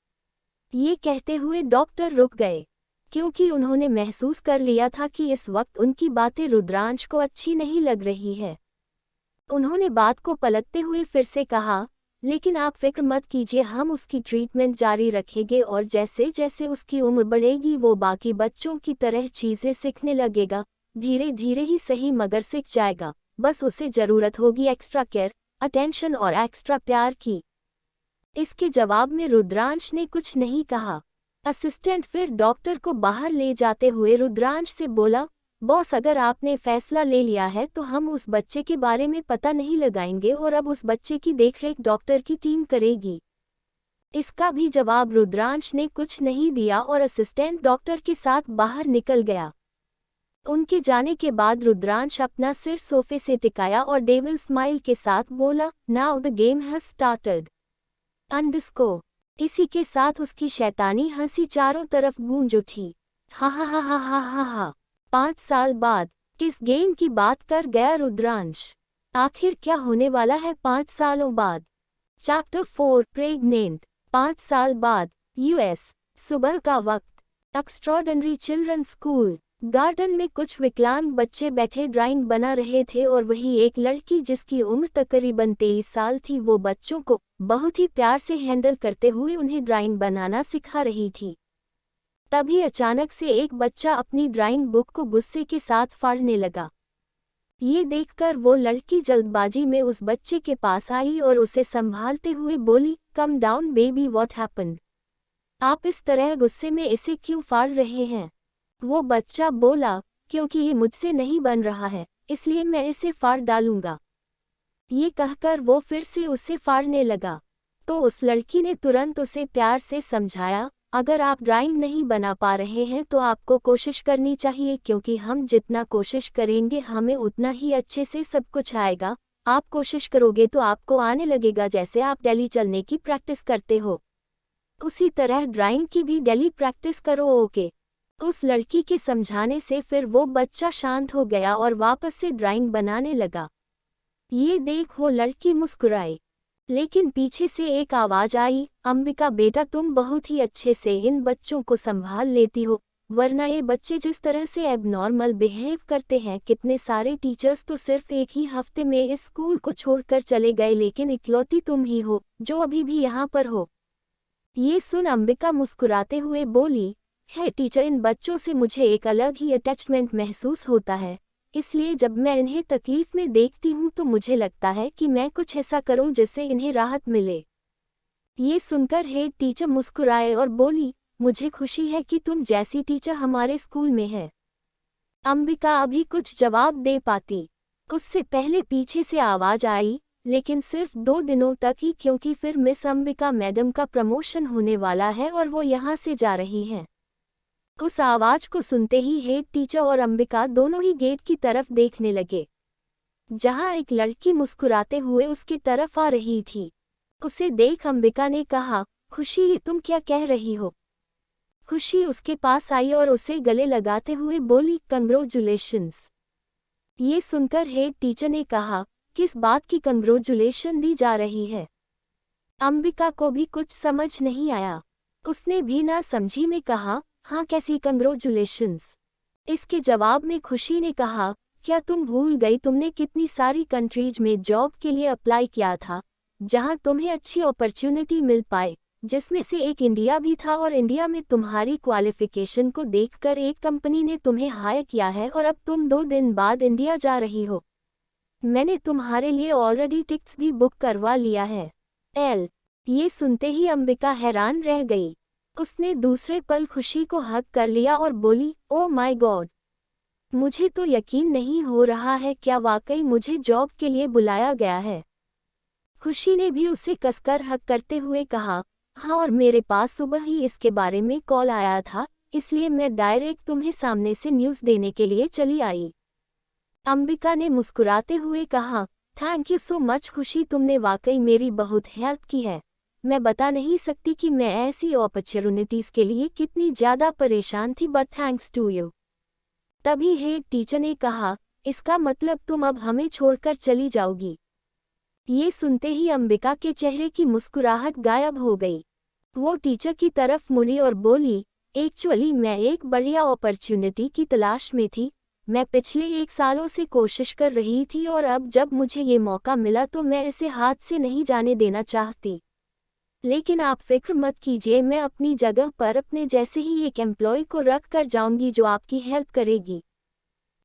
ये कहते हुए डॉक्टर रुक गए, क्योंकि उन्होंने महसूस कर लिया था कि इस वक्त उनकी बातें रुद्रांश को अच्छी नहीं लग रही है। उन्होंने बात को पलटते हुए फिर से कहा, लेकिन आप फिक्र मत कीजिए, हम उसकी ट्रीटमेंट जारी रखेंगे और जैसे जैसे उसकी उम्र बढ़ेगी वो बाकी बच्चों की तरह चीज़ें सीखने लगेगा। धीरे धीरे ही सही, मगर सीख जाएगा। बस उसे ज़रूरत होगी एक्स्ट्रा केयर, अटेंशन और एक्स्ट्रा प्यार की। इसके जवाब में रुद्रांश ने कुछ नहीं कहा। असिस्टेंट फिर डॉक्टर को बाहर ले जाते हुए रुद्रांश से बोला, बॉस अगर आपने फैसला ले लिया है तो हम उस बच्चे के बारे में पता नहीं लगाएंगे और अब उस बच्चे की देखरेख डॉक्टर की टीम करेगी। इसका भी जवाब रुद्रांश ने कुछ नहीं दिया और असिस्टेंट डॉक्टर के साथ बाहर निकल गया। उनके जाने के बाद रुद्रांश अपना सिर सोफे से टिकाया और डेविल स्माइल के साथ बोला, now the game has started underscore. इसी के साथ उसकी शैतानी हंसी चारों तरफ गूंज उठी। हा हा हा हा हा हा हा। 5 साल बाद किस गेम की बात कर गया रुद्रांश? आखिर क्या होने वाला है 5 सालों बाद? Chapter 4 pregnant. 5 साल बाद यूएस। सुबह का वक्त। एक्स्ट्रॉर्डनरी चिल्ड्रन स्कूल गार्डन में कुछ विकलांग बच्चे बैठे ड्राइंग बना रहे थे और वही एक लड़की जिसकी उम्र तकरीबन 23 साल थी वो बच्चों को बहुत ही प्यार से हैंडल करते हुए उन्हें ड्राइंग बनाना सिखा रही थी। तभी अचानक से एक बच्चा अपनी ड्राइंग बुक को गुस्से के साथ फाड़ने लगा। ये देखकर वो लड़की जल्दबाजी में उस बच्चे के पास आई और उसे संभालते हुए बोली, come down baby, what happened? आप इस तरह गुस्से में इसे क्यों फाड़ रहे हैं? वो बच्चा बोला, क्योंकि ये मुझसे नहीं बन रहा है, इसलिए मैं इसे फाड़ डालूंगा। ये कहकर वो फिर से उसे फाड़ने लगा। तो उस लड़की ने तुरंत उसे प्यार से समझाया, अगर आप ड्राइंग नहीं बना पा रहे हैं तो आपको कोशिश करनी चाहिए, क्योंकि हम जितना कोशिश करेंगे हमें उतना ही अच्छे से सब कुछ आएगा। आप कोशिश करोगे तो आपको आने लगेगा, जैसे आप डेली चलने की प्रैक्टिस करते हो उसी तरह ड्राइंग की भी डेली प्रैक्टिस करो, ओके? उस लड़की के समझाने से फिर वो बच्चा शांत हो गया और वापस से ड्राइंग बनाने लगा। ये देख वो लड़की मुस्कुराई, लेकिन पीछे से एक आवाज आई, अंबिका बेटा, तुम बहुत ही अच्छे से इन बच्चों को संभाल लेती हो, वरना ये बच्चे जिस तरह से एबनॉर्मल बिहेव करते हैं। कितने सारे टीचर्स तो सिर्फ एक ही हफ्ते में इस स्कूल को छोड़कर चले गए, लेकिन इकलौती तुम ही हो जो अभी भी यहाँ पर हो। ये सुन अंबिका मुस्कुराते हुए बोली, है टीचर, इन बच्चों से मुझे एक अलग ही अटैचमेंट महसूस होता है, इसलिए जब मैं इन्हें तकलीफ में देखती हूँ तो मुझे लगता है कि मैं कुछ ऐसा करूँ जिससे इन्हें राहत मिले। ये सुनकर हेड टीचर मुस्कुराए और बोली, मुझे खुशी है कि तुम जैसी टीचर हमारे स्कूल में है। अंबिका अभी कुछ जवाब दे पाती, उससे पहले पीछे से आवाज आई, लेकिन सिर्फ 2 दिनों तक ही, क्योंकि फिर मिस अंबिका मैडम का प्रमोशन होने वाला है और वो यहाँ से जा रही हैं। उस आवाज को सुनते ही हेड टीचर और अंबिका दोनों ही गेट की तरफ देखने लगे, जहां एक लड़की मुस्कुराते हुए उसकी तरफ आ रही थी। उसे देख अंबिका ने कहा, खुशी, तुम क्या कह रही हो? खुशी उसके पास आई और उसे गले लगाते हुए बोली, कंग्रेचुलेशंस। ये सुनकर हेड टीचर ने कहा, किस बात की कंग्रेचुलेशन दी जा रही है? अंबिका को भी कुछ समझ नहीं आया। उसने भी ना समझी में कहा, हाँ, कैसी कंग्रेचुलेशंस? इसके जवाब में खुशी ने कहा, क्या तुम भूल गई तुमने कितनी सारी कंट्रीज में जॉब के लिए अप्लाई किया था, जहां तुम्हें अच्छी अपॉर्चुनिटी मिल पाए, जिसमें से एक इंडिया भी था, और इंडिया में तुम्हारी क्वालिफिकेशन को देखकर एक कंपनी ने तुम्हें हायर किया है और अब तुम 2 दिन बाद इंडिया जा रही हो। मैंने तुम्हारे लिए ऑलरेडी टिकट्स भी बुक करवा लिया है। ये सुनते ही अंबिका हैरान रह गई। उसने दूसरे पल खुशी को हग कर लिया और बोली, ओह माय गॉड, मुझे तो यकीन नहीं हो रहा है, क्या वाकई मुझे जॉब के लिए बुलाया गया है? खुशी ने भी उसे कसकर हग करते हुए कहा, हाँ, और मेरे पास सुबह ही इसके बारे में कॉल आया था, इसलिए मैं डायरेक्ट तुम्हें सामने से न्यूज़ देने के लिए चली आई। अंबिका ने मुस्कुराते हुए कहा, थैंक यू सो मच खुशी, तुमने वाकई मेरी बहुत हेल्प की है। मैं बता नहीं सकती कि मैं ऐसी अपॉर्चुनिटीज़ के लिए कितनी ज़्यादा परेशान थी, बट थैंक्स टू यू। तभी हेड टीचर ने कहा, इसका मतलब तुम अब हमें छोड़कर चली जाओगी? ये सुनते ही अंबिका के चेहरे की मुस्कुराहट गायब हो गई। वो टीचर की तरफ मुड़ी और बोली, एक्चुअली मैं एक बढ़िया अपॉर्चुनिटी की तलाश में थी। मैं पिछले 1 सालों से कोशिश कर रही थी और अब जब मुझे ये मौका मिला तो मैं इसे हाथ से नहीं जाने देना चाहती। लेकिन आप फिक्र मत कीजिए, मैं अपनी जगह पर अपने जैसे ही एक एम्प्लॉय को रख कर जाऊंगी जो आपकी हेल्प करेगी।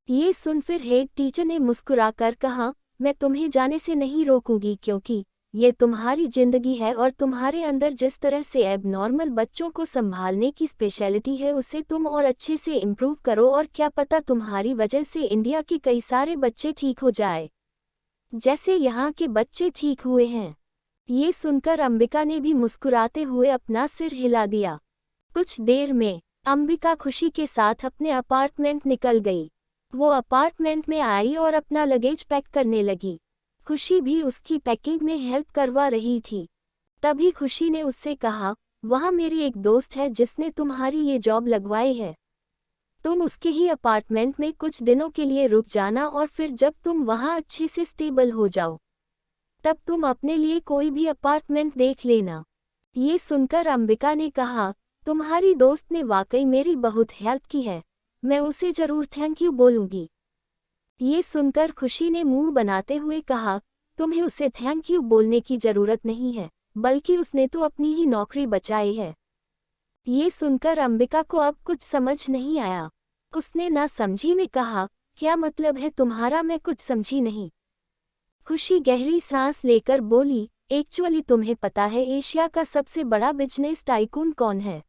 ये सुन फिर हेड टीचर ने मुस्कुराकर कहा, मैं तुम्हें जाने से नहीं रोकूंगी, क्योंकि ये तुम्हारी जिंदगी है और तुम्हारे अंदर जिस तरह से एबनॉर्मल बच्चों को संभालने की स्पेशलिटी है उसे तुम और अच्छे से इम्प्रूव करो, और क्या पता तुम्हारी वजह से इंडिया के कई सारे बच्चे ठीक हो जाए, जैसे यहाँ के बच्चे ठीक हुए हैं। ये सुनकर अंबिका ने भी मुस्कुराते हुए अपना सिर हिला दिया। कुछ देर में अंबिका खुशी के साथ अपने अपार्टमेंट निकल गई। वो अपार्टमेंट में आई और अपना लगेज पैक करने लगी। खुशी भी उसकी पैकिंग में हेल्प करवा रही थी। तभी खुशी ने उससे कहा, वहाँ मेरी एक दोस्त है जिसने तुम्हारी ये जॉब लगवाई है। तुम उसके ही अपार्टमेंट में कुछ दिनों के लिए रुक जाना और फिर जब तुम वहाँ अच्छे से स्टेबल हो जाओ तब तुम अपने लिए कोई भी अपार्टमेंट देख लेना। ये सुनकर अंबिका ने कहा, तुम्हारी दोस्त ने वाकई मेरी बहुत हेल्प की है, मैं उसे जरूर थैंक यू बोलूंगी। ये सुनकर खुशी ने मुंह बनाते हुए कहा, तुम्हें उसे थैंक यू बोलने की जरूरत नहीं है, बल्कि उसने तो अपनी ही नौकरी बचाई है। ये सुनकर अंबिका को अब कुछ समझ नहीं आया। उसने ना समझी में कहा, क्या मतलब है तुम्हारा? मैं कुछ समझी नहीं। खुशी गहरी सांस लेकर बोली, एक्चुअली तुम्हें पता है एशिया का सबसे बड़ा बिजनेस टाइकून कौन है?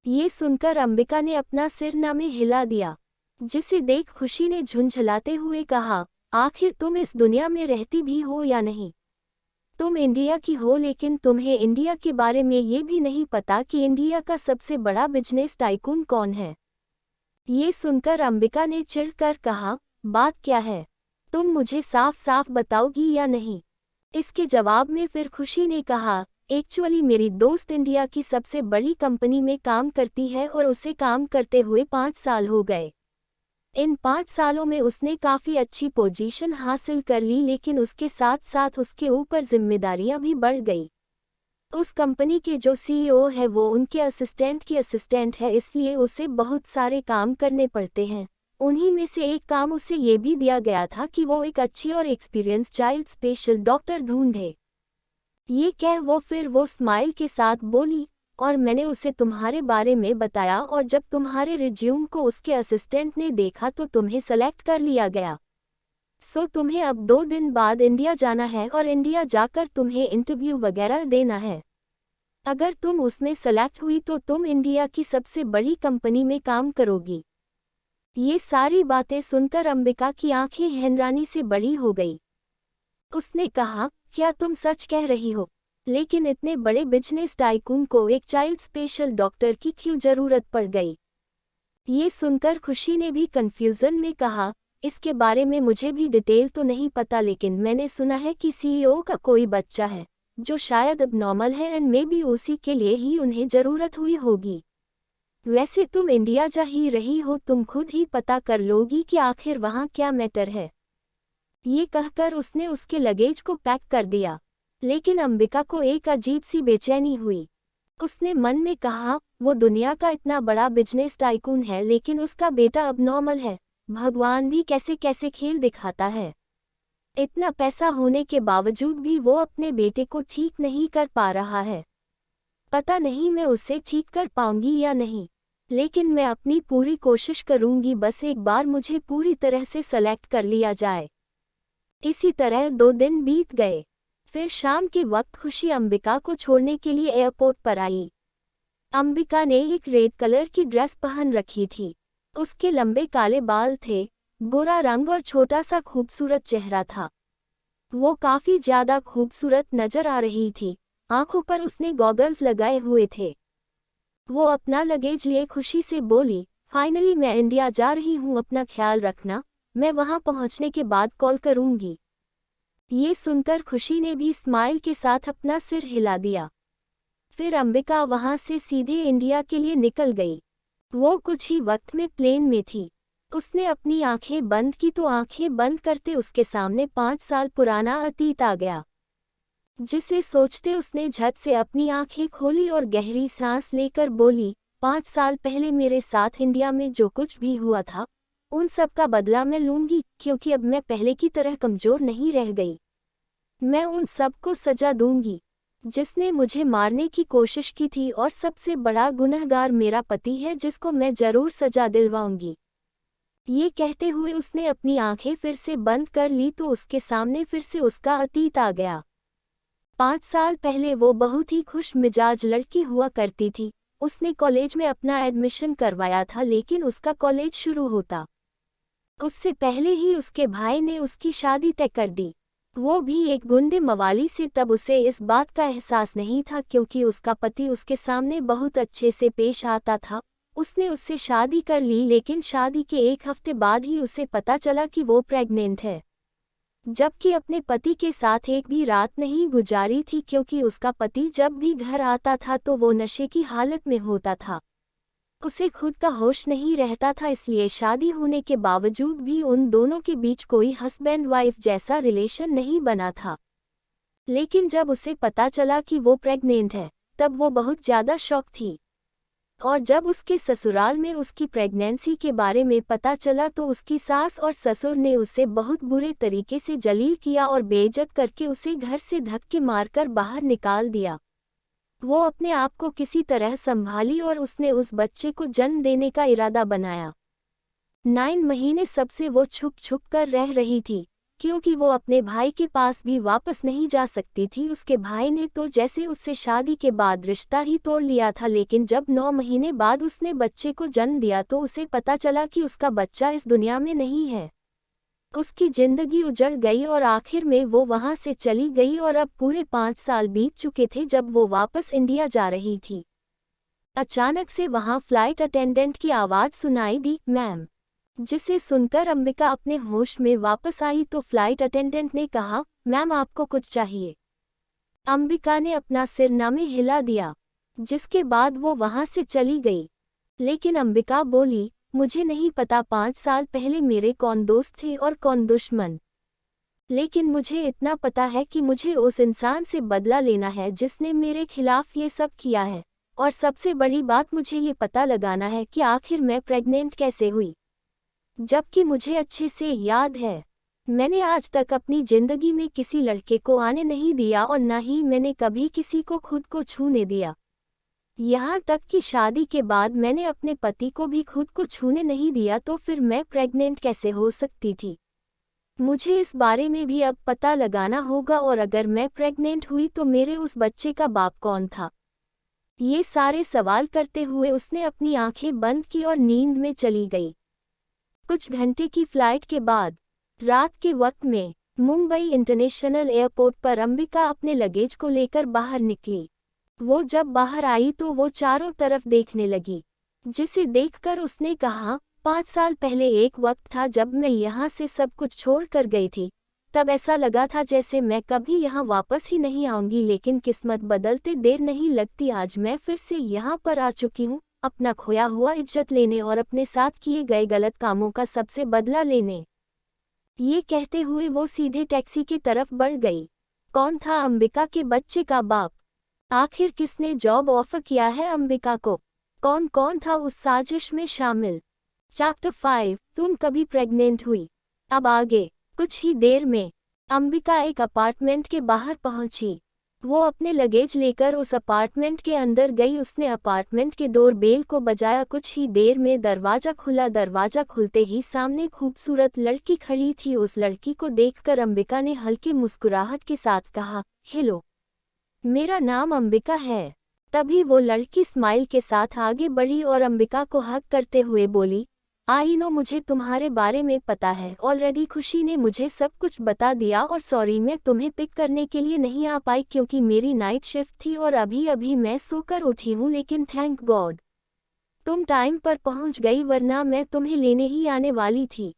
ये सुनकर अंबिका ने अपना सिर ना में हिला दिया, जिसे देख खुशी ने झुंझलाते हुए कहा, आखिर तुम इस दुनिया में रहती भी हो या नहीं? तुम इंडिया की हो, लेकिन तुम्हें इंडिया के बारे में ये भी नहीं पता कि इंडिया का सबसे बड़ा बिजनेस टाइकून कौन है। ये सुनकर अंबिका ने चिढ़कर कहा, बात क्या है? तुम मुझे साफ साफ बताओगी या नहीं? इसके जवाब में फिर खुशी ने कहा, एक्चुअली मेरी दोस्त इंडिया की सबसे बड़ी कंपनी में काम करती है और उसे काम करते हुए 5 साल हो गए। इन 5 सालों में उसने काफ़ी अच्छी पोजीशन हासिल कर ली, लेकिन उसके साथ साथ उसके ऊपर जिम्मेदारियां भी बढ़ गई। उस कंपनी के जो सीईओ है वो उनके असिस्टेंट की असिस्टेंट है, इसलिए उसे बहुत सारे काम करने पड़ते हैं। उन्हीं में से एक काम उसे ये भी दिया गया था कि वो एक अच्छी और एक्सपीरियंस चाइल्ड स्पेशल डॉक्टर ढूंढे। ये कह वो स्माइल के साथ बोली, और मैंने उसे तुम्हारे बारे में बताया और जब तुम्हारे रिज्यूम को उसके असिस्टेंट ने देखा तो तुम्हें सेलेक्ट कर लिया गया। सो तुम्हें अब 2 दिन बाद इंडिया जाना है और इंडिया जाकर तुम्हें इंटरव्यू वगैरह देना है। अगर तुम उसमें सेलेक्ट हुई तो तुम इंडिया की सबसे बड़ी कंपनी में काम करोगी। ये सारी बातें सुनकर अंबिका की आंखें हैरानी से बड़ी हो गई। उसने कहा, क्या तुम सच कह रही हो? लेकिन इतने बड़े बिजनेस टाइकून को एक चाइल्ड स्पेशल डॉक्टर की क्यों जरूरत पड़ गई? ये सुनकर खुशी ने भी कंफ्यूजन में कहा, इसके बारे में मुझे भी डिटेल तो नहीं पता, लेकिन मैंने सुना है कि सीईओ का कोई बच्चा है जो शायद अबनॉर्मल है एंड मे बी उसी के लिए ही उन्हें जरूरत हुई होगी। वैसे तुम इंडिया जा ही रही हो, तुम खुद ही पता कर लोगी कि आखिर वहाँ क्या मैटर है। ये कहकर उसने उसके लगेज को पैक कर दिया, लेकिन अंबिका को एक अजीब सी बेचैनी हुई। उसने मन में कहा, वो दुनिया का इतना बड़ा बिजनेस टाइकून है लेकिन उसका बेटा अबनॉर्मल है। भगवान भी कैसे कैसे खेल दिखाता है। इतना पैसा होने के बावजूद भी वो अपने बेटे को ठीक नहीं कर पा रहा है। पता नहीं मैं उसे ठीक कर पाऊंगी या नहीं, लेकिन मैं अपनी पूरी कोशिश करूंगी, बस एक बार मुझे पूरी तरह से सेलेक्ट कर लिया जाए। इसी तरह 2 दिन बीत गए। फिर शाम के वक्त खुशी अंबिका को छोड़ने के लिए एयरपोर्ट पर आई। अंबिका ने एक रेड कलर की ड्रेस पहन रखी थी। उसके लंबे काले बाल थे, गोरा रंग और छोटा सा खूबसूरत चेहरा था। वो काफी ज्यादा खूबसूरत नजर आ रही थी। आंखों पर उसने गॉगल्स लगाए हुए थे। वो अपना लगेज लिए खुशी से बोली, फाइनली मैं इंडिया जा रही हूँ, अपना ख्याल रखना, मैं वहाँ पहुँचने के बाद कॉल करूँगी। ये सुनकर खुशी ने भी स्माइल के साथ अपना सिर हिला दिया। फिर अंबिका वहाँ से सीधे इंडिया के लिए निकल गई। वो कुछ ही वक्त में प्लेन में थी। उसने अपनी आंखें बंद की तो आंखें बंद करते उसके सामने 5 साल पुराना अतीत आ गया, जिसे सोचते उसने झट से अपनी आंखें खोली और गहरी सांस लेकर बोली, 5 साल पहले मेरे साथ इंडिया में जो कुछ भी हुआ था उन सब का बदला मैं लूंगी, क्योंकि अब मैं पहले की तरह कमजोर नहीं रह गई। मैं उन सब को सजा दूंगी जिसने मुझे मारने की कोशिश की थी, और सबसे बड़ा गुनहगार मेरा पति है जिसको मैं जरूर सजा दिलवाऊंगी। ये कहते हुए उसने अपनी आंखें फिर से बंद कर ली तो उसके सामने फिर से उसका अतीत आ गया। 5 साल पहले वो बहुत ही खुश मिजाज लड़की हुआ करती थी। उसने कॉलेज में अपना एडमिशन करवाया था, लेकिन उसका कॉलेज शुरू होता उससे पहले ही उसके भाई ने उसकी शादी तय कर दी। वो भी एक गुंडे मवाली से। तब उसे इस बात का एहसास नहीं था, क्योंकि उसका पति उसके सामने बहुत अच्छे से पेश आता था, उसने उससे शादी कर ली, लेकिन शादी के एक हफ्ते बाद ही उसे पता चला कि वो प्रेग्नेंट है। जबकि अपने पति के साथ एक भी रात नहीं गुजारी थी, क्योंकि उसका पति जब भी घर आता था तो वो नशे की हालत में होता था। उसे खुद का होश नहीं रहता था, इसलिए शादी होने के बावजूद भी उन दोनों के बीच कोई हस्बैंड वाइफ जैसा रिलेशन नहीं बना था। लेकिन जब उसे पता चला कि वो प्रेग्नेंट है, तब वो बहुत ज़्यादा शॉक थी। और जब उसके ससुराल में उसकी प्रेगनेंसी के बारे में पता चला तो उसकी सास और ससुर ने उसे बहुत बुरे तरीके से जलील किया और बेइज्जत करके उसे घर से धक्के मारकर बाहर निकाल दिया। वो अपने आप को किसी तरह संभाली और उसने उस बच्चे को जन्म देने का इरादा बनाया। 9 महीने सबसे वो छुप छुप कर रह रही थी, क्योंकि वो अपने भाई के पास भी वापस नहीं जा सकती थी। उसके भाई ने तो जैसे उससे शादी के बाद रिश्ता ही तोड़ लिया था, लेकिन जब 9 महीने बाद उसने बच्चे को जन्म दिया तो उसे पता चला कि उसका बच्चा इस दुनिया में नहीं है। उसकी जिंदगी उजड़ गई और आखिर में वो वहां से चली गई और अब पूरे 5 साल बीत चुके थे जब वो वापस इंडिया जा रही थी। अचानक से वहां फ्लाइट अटेंडेंट की आवाज़ सुनाई दी, मैम। जिसे सुनकर अंबिका अपने होश में वापस आई तो फ्लाइट अटेंडेंट ने कहा, मैम आपको कुछ चाहिए। अंबिका ने अपना सिर ना हिला दिया, जिसके बाद वो वहां से चली गई। लेकिन अंबिका बोली, मुझे नहीं पता 5 साल पहले मेरे कौन दोस्त थे और कौन दुश्मन, लेकिन मुझे इतना पता है कि मुझे उस इंसान से बदला लेना है जिसने मेरे खिलाफ ये सब किया है। और सबसे बड़ी बात, मुझे ये पता लगाना है कि आखिर मैं प्रेग्नेंट कैसे हुई। जबकि मुझे अच्छे से याद है, मैंने आज तक अपनी जिंदगी में किसी लड़के को आने नहीं दिया और न ही मैंने कभी किसी को खुद को छूने दिया। यहाँ तक कि शादी के बाद मैंने अपने पति को भी खुद को छूने नहीं दिया, तो फिर मैं प्रेग्नेंट कैसे हो सकती थी। मुझे इस बारे में भी अब पता लगाना होगा, और अगर मैं प्रेग्नेंट हुई तो मेरे उस बच्चे का बाप कौन था। ये सारे सवाल करते हुए उसने अपनी आंखें बंद की और नींद में चली गई। कुछ घंटे की फ्लाइट के बाद रात के वक्त में मुंबई इंटरनेशनल एयरपोर्ट पर अंबिका अपने लगेज को लेकर बाहर निकली। वो जब बाहर आई तो वो चारों तरफ देखने लगी, जिसे देखकर उसने कहा, 5 साल पहले एक वक्त था जब मैं यहाँ से सब कुछ छोड़ कर गई थी। तब ऐसा लगा था जैसे मैं कभी यहाँ वापस ही नहीं आऊंगी, लेकिन किस्मत बदलते देर नहीं लगती। आज मैं फिर से यहाँ पर आ चुकी हूँ, अपना खोया हुआ इज्जत लेने और अपने साथ किए गए गलत कामों का सबसे बदला लेने। ये कहते हुए वो सीधे टैक्सी की तरफ बढ़ गई। कौन था अंबिका के बच्चे का बाप? आखिर किसने जॉब ऑफर किया है अंबिका को? कौन कौन था उस साजिश में शामिल? चैप्टर 5, तुम कभी प्रेग्नेंट हुई। अब आगे। कुछ ही देर में अंबिका एक अपार्टमेंट के बाहर पहुंची। वो अपने लगेज लेकर उस अपार्टमेंट के अंदर गई। उसने अपार्टमेंट के डोर बेल को बजाया। कुछ ही देर में दरवाज़ा खुला। दरवाज़ा खुलते ही सामने खूबसूरत लड़की खड़ी थी। उस लड़की को देखकर अंबिका ने हल्की मुस्कुराहट के साथ कहा, हेलो, मेरा नाम अंबिका है। तभी वो लड़की स्माइल के साथ आगे बढ़ी और अंबिका को हग करते हुए बोली, आई नो, मुझे तुम्हारे बारे में पता है ऑलरेडी। खुशी ने मुझे सब कुछ बता दिया और सॉरी मैं तुम्हें पिक करने के लिए नहीं आ पाई क्योंकि मेरी नाइट शिफ्ट थी और अभी अभी मैं सोकर उठी हूँ, लेकिन थैंक गॉड तुम टाइम पर पहुँच गई, वरना मैं तुम्हें लेने ही आने वाली थी।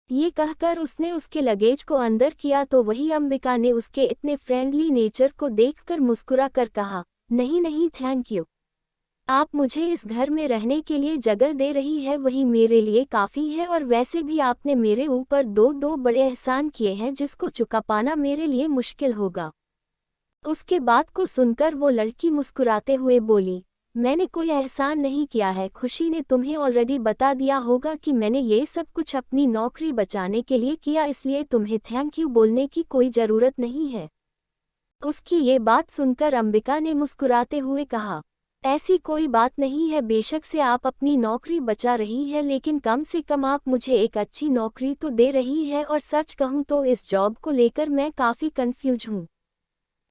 ये कहकर उसने उसके लगेज को अंदर किया तो वही अंबिका ने उसके इतने फ्रेंडली नेचर को देखकर मुस्कुरा कर कहा, नहीं नहीं थैंक यू, आप मुझे इस घर में रहने के लिए जगह दे रही है वही मेरे लिए काफ़ी है। और वैसे भी आपने मेरे ऊपर दो बड़े एहसान किए हैं जिसको चुका पाना मेरे लिए मुश्किल होगा। उसके बात को सुनकर वो लड़की मुस्कुराते हुए बोली, मैंने कोई एहसान नहीं किया है। खुशी ने तुम्हें ऑलरेडी बता दिया होगा कि मैंने ये सब कुछ अपनी नौकरी बचाने के लिए किया, इसलिए तुम्हें थैंक यू बोलने की कोई ज़रूरत नहीं है। उसकी ये बात सुनकर अंबिका ने मुस्कुराते हुए कहा, ऐसी कोई बात नहीं है, बेशक से आप अपनी नौकरी बचा रही है, लेकिन कम से कम आप मुझे एक अच्छी नौकरी तो दे रही है। और सच कहूँ तो इस जॉब को लेकर मैं काफ़ी कंफ्यूज हूँ।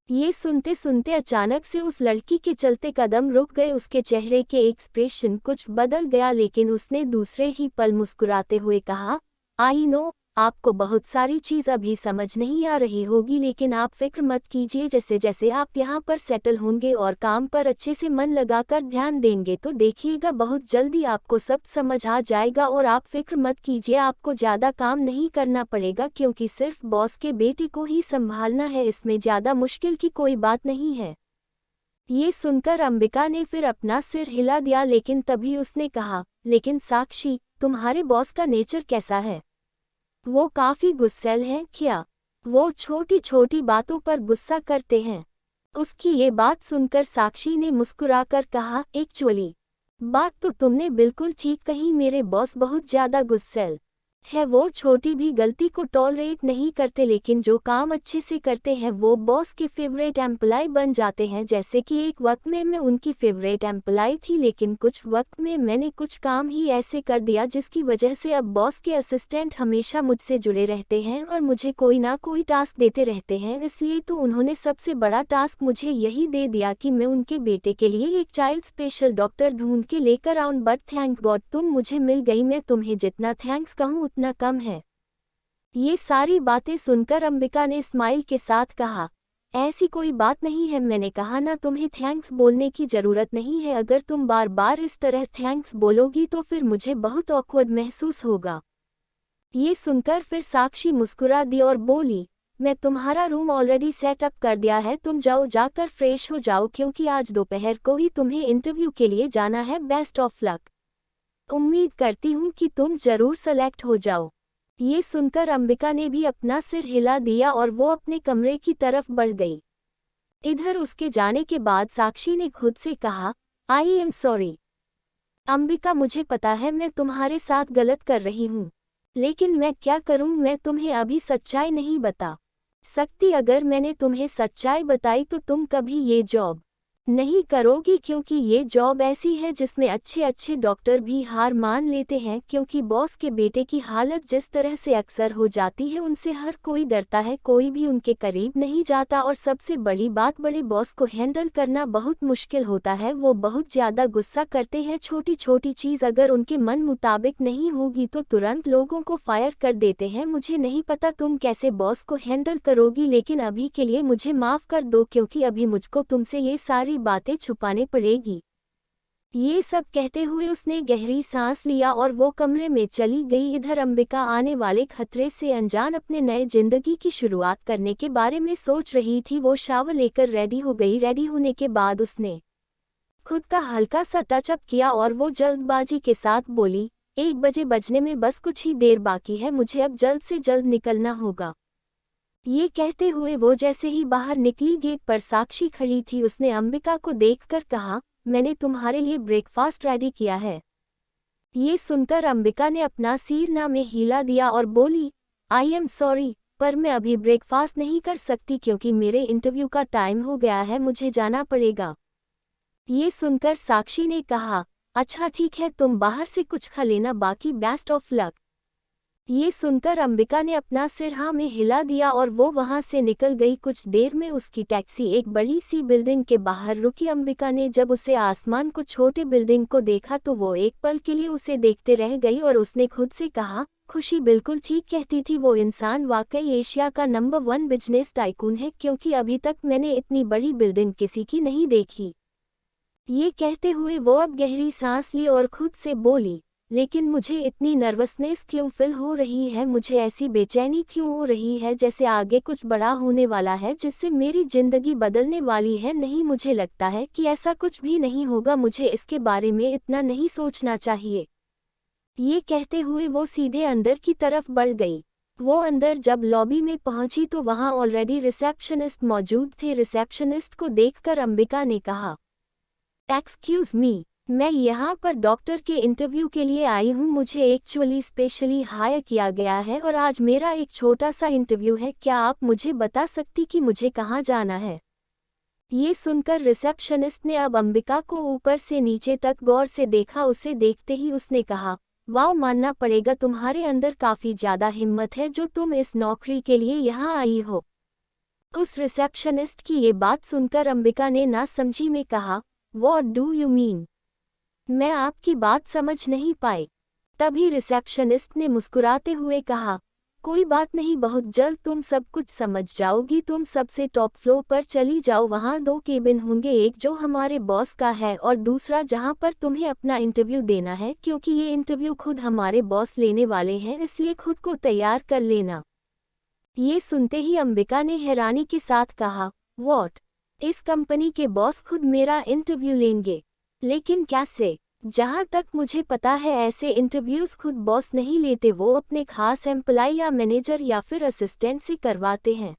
ये सुनते सुनते अचानक से उस लड़की के चलते कदम रुक गए। उसके चेहरे के एक्सप्रेशन कुछ बदल गया, लेकिन उसने दूसरे ही पल मुस्कुराते हुए कहा, आई नो, आपको बहुत सारी चीज़ अभी समझ नहीं आ रही होगी, लेकिन आप फिक्र मत कीजिए। जैसे जैसे आप यहाँ पर सेटल होंगे और काम पर अच्छे से मन लगाकर ध्यान देंगे तो देखिएगा बहुत जल्दी आपको सब समझ आ जाएगा। और आप फिक्र मत कीजिए, आपको ज़्यादा काम नहीं करना पड़ेगा क्योंकि सिर्फ बॉस के बेटे को ही संभालना है, इसमें ज़्यादा मुश्किल की कोई बात नहीं है। ये सुनकर अंबिका ने फिर अपना सिर हिला दिया, लेकिन तभी उसने कहा, लेकिन साक्षी, तुम्हारे बॉस का नेचर कैसा है? वो काफी गुस्सैल हैं क्या? वो छोटी छोटी बातों पर गुस्सा करते हैं? उसकी ये बात सुनकर साक्षी ने मुस्कुराकर कहा, एक्चुअली बात तो तुमने बिल्कुल ठीक कही, मेरे बॉस बहुत ज्यादा गुस्सैल है। वो छोटी भी गलती को टॉलरेट नहीं करते, लेकिन जो काम अच्छे से करते हैं वो बॉस के फेवरेट एम्प्लॉय बन जाते हैं। जैसे कि एक वक्त में मैं उनकी फेवरेट एम्प्लॉय थी, लेकिन कुछ वक्त में मैंने कुछ काम ही ऐसे कर दिया जिसकी वजह से अब बॉस के असिस्टेंट हमेशा मुझसे जुड़े रहते हैं और मुझे कोई ना कोई टास्क देते रहते हैं। इसलिए तो उन्होंने सबसे बड़ा टास्क मुझे यही दे दिया कि मैं उनके बेटे के लिए एक चाइल्ड स्पेशल डॉक्टर ढूंढ के लेकर आऊं। बट थैंक गॉड तुम मुझे मिल गई, मैं तुम्हें जितना थैंक्स कहूँ उतना कम है। ये सारी बातें सुनकर अंबिका ने स्माइल के साथ कहा, ऐसी कोई बात नहीं है, मैंने कहा ना तुम्हें थैंक्स बोलने की ज़रूरत नहीं है। अगर तुम बार बार इस तरह थैंक्स बोलोगी तो फिर मुझे बहुत ऑकवर्ड महसूस होगा। ये सुनकर फिर साक्षी मुस्कुरा दी और बोली, मैं तुम्हारा रूम ऑलरेडी सेटअप कर दिया है, तुम जाओ, जाकर फ्रेश हो जाओ क्योंकि आज दोपहर को ही तुम्हें इंटरव्यू के लिए जाना है। Best of luck. उम्मीद करती हूँ कि तुम जरूर सेलेक्ट हो जाओ। ये सुनकर अंबिका ने भी अपना सिर हिला दिया और वो अपने कमरे की तरफ बढ़ गई। इधर उसके जाने के बाद साक्षी ने खुद से कहा, आई एम सॉरी अंबिका, मुझे पता है मैं तुम्हारे साथ गलत कर रही हूँ, लेकिन मैं क्या करूँ, मैं तुम्हें अभी सच्चाई नहीं बता सकती। अगर मैंने तुम्हें सच्चाई बताई तो तुम कभी ये जॉब नहीं करोगी, क्योंकि ये जॉब ऐसी है जिसमें अच्छे अच्छे डॉक्टर भी हार मान लेते हैं, क्योंकि बॉस के बेटे की हालत जिस तरह से अक्सर हो जाती है उनसे हर कोई डरता है, कोई भी उनके करीब नहीं जाता। और सबसे बड़ी बात, बड़े बॉस को हैंडल करना बहुत मुश्किल होता है, वो बहुत ज़्यादा गुस्सा करते हैं। छोटी छोटी चीज़ अगर उनके मन मुताबिक नहीं होगी तो तुरंत लोगों को फायर कर देते हैं। मुझे नहीं पता तुम कैसे बॉस को हैंडल करोगी, लेकिन अभी के लिए मुझे माफ़ कर दो क्योंकि अभी मुझको तुमसे ये सारी बातें छुपाने पड़ेगी। ये सब कहते हुए उसने गहरी सांस लिया और वो कमरे में चली गई। इधर अंबिका आने वाले खतरे से अनजान अपने नए जिंदगी की शुरुआत करने के बारे में सोच रही थी। वो शावर लेकर रेडी हो गई। रेडी होने के बाद उसने खुद का हल्का सा टचअप किया और वो जल्दबाजी के साथ बोली, 1 बजे बजने में बस कुछ ही देर बाकी है, मुझे अब जल्द से जल्द निकलना होगा। ये कहते हुए वो जैसे ही बाहर निकली, गेट पर साक्षी खड़ी थी। उसने अंबिका को देखकर कहा, मैंने तुम्हारे लिए ब्रेकफास्ट रेडी किया है। ये सुनकर अंबिका ने अपना सिर में हिला दिया और बोली, आई एम सॉरी, पर मैं अभी ब्रेकफास्ट नहीं कर सकती क्योंकि मेरे इंटरव्यू का टाइम हो गया है, मुझे जाना पड़ेगा। ये सुनकर साक्षी ने कहा, अच्छा ठीक है, तुम बाहर से कुछ खा लेना, बाकी बेस्ट ऑफ लक। ये सुनकर अंबिका ने अपना सिर में हिला दिया और वो वहां से निकल गई। कुछ देर में उसकी टैक्सी एक बड़ी सी बिल्डिंग के बाहर रुकी। अंबिका ने जब उसे आसमान को छोटे बिल्डिंग को देखा तो वो एक पल के लिए उसे देखते रह गई और उसने खुद से कहा, खुशी बिल्कुल ठीक कहती थी, वो इंसान वाकई एशिया का नंबर 1 बिजनेस टाइकून है, क्योंकि अभी तक मैंने इतनी बड़ी बिल्डिंग किसी की नहीं देखी। ये कहते हुए वो अब गहरी सांस ली और खुद से बोली, लेकिन मुझे इतनी नर्वसनेस क्यों फील हो रही है, मुझे ऐसी बेचैनी क्यों हो रही है जैसे आगे कुछ बड़ा होने वाला है जिससे मेरी जिंदगी बदलने वाली है। नहीं, मुझे लगता है कि ऐसा कुछ भी नहीं होगा, मुझे इसके बारे में इतना नहीं सोचना चाहिए। ये कहते हुए वो सीधे अंदर की तरफ बढ़ गई। वो अंदर जब लॉबी में पहुंची तो वहां ऑलरेडी रिसेप्शनिस्ट मौजूद थे। रिसेप्शनिस्ट को देखकर अंबिका ने कहा, एक्सक्यूज मी, मैं यहाँ पर डॉक्टर के इंटरव्यू के लिए आई हूँ, मुझे एक्चुअली स्पेशली हायर किया गया है और आज मेरा एक छोटा सा इंटरव्यू है, क्या आप मुझे बता सकती कि मुझे कहाँ जाना है? ये सुनकर रिसेप्शनिस्ट ने अब अंबिका को ऊपर से नीचे तक गौर से देखा। उसे देखते ही उसने कहा, वाह, मानना पड़ेगा, तुम्हारे अंदर काफ़ी ज़्यादा हिम्मत है जो तुम इस नौकरी के लिए यहाँ आई हो। उस रिसेप्शनिस्ट की ये बात सुनकर अंबिका ने ना समझी में कहा, व्हाट डू यू मीन? मैं आपकी बात समझ नहीं पाई। तभी रिसेप्शनिस्ट ने मुस्कुराते हुए कहा, कोई बात नहीं, बहुत जल्द तुम सब कुछ समझ जाओगी। तुम सबसे टॉप फ्लोर पर चली जाओ, वहाँ 2 केबिन होंगे, एक जो हमारे बॉस का है और दूसरा जहाँ पर तुम्हें अपना इंटरव्यू देना है, क्योंकि ये इंटरव्यू खुद हमारे बॉस लेने वाले हैं, इसलिए खुद को तैयार कर लेना। ये सुनते ही अंबिका ने हैरानी के साथ कहा, व्हाट? इस कंपनी के बॉस खुद मेरा इंटरव्यू लेंगे? लेकिन कैसे? जहाँ तक मुझे पता है ऐसे इंटरव्यूज खुद बॉस नहीं लेते, वो अपने खास एम्प्लॉय या मैनेजर या फिर असिस्टेंट से करवाते हैं।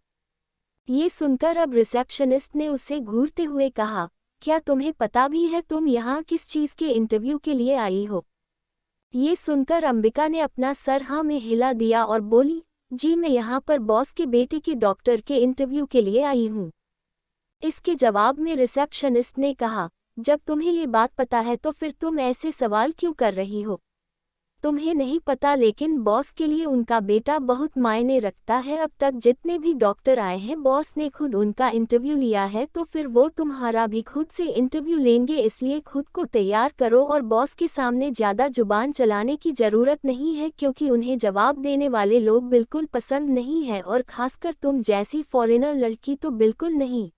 ये सुनकर अब रिसेप्शनिस्ट ने उसे घूरते हुए कहा, क्या तुम्हें पता भी है तुम यहाँ किस चीज़ के इंटरव्यू के लिए आई हो? ये सुनकर अंबिका ने अपना सर हाँ में हिला दिया और बोली, जी मैं यहाँ पर बॉस के बेटे के डॉक्टर के इंटरव्यू के लिए आई हूँ। इसके जवाब में रिसेप्शनिस्ट ने कहा, जब तुम्हें ये बात पता है तो फिर तुम ऐसे सवाल क्यों कर रही हो? तुम्हें नहीं पता, लेकिन बॉस के लिए उनका बेटा बहुत मायने रखता है। अब तक जितने भी डॉक्टर आए हैं बॉस ने खुद उनका इंटरव्यू लिया है, तो फिर वो तुम्हारा भी खुद से इंटरव्यू लेंगे, इसलिए खुद को तैयार करो और बॉस के सामने ज़्यादा जुबान चलाने की ज़रूरत नहीं है, क्योंकि उन्हें जवाब देने वाले लोग बिल्कुल पसंद नहीं है, और ख़ासकर तुम जैसी फॉरेनर लड़की तो बिल्कुल नहीं।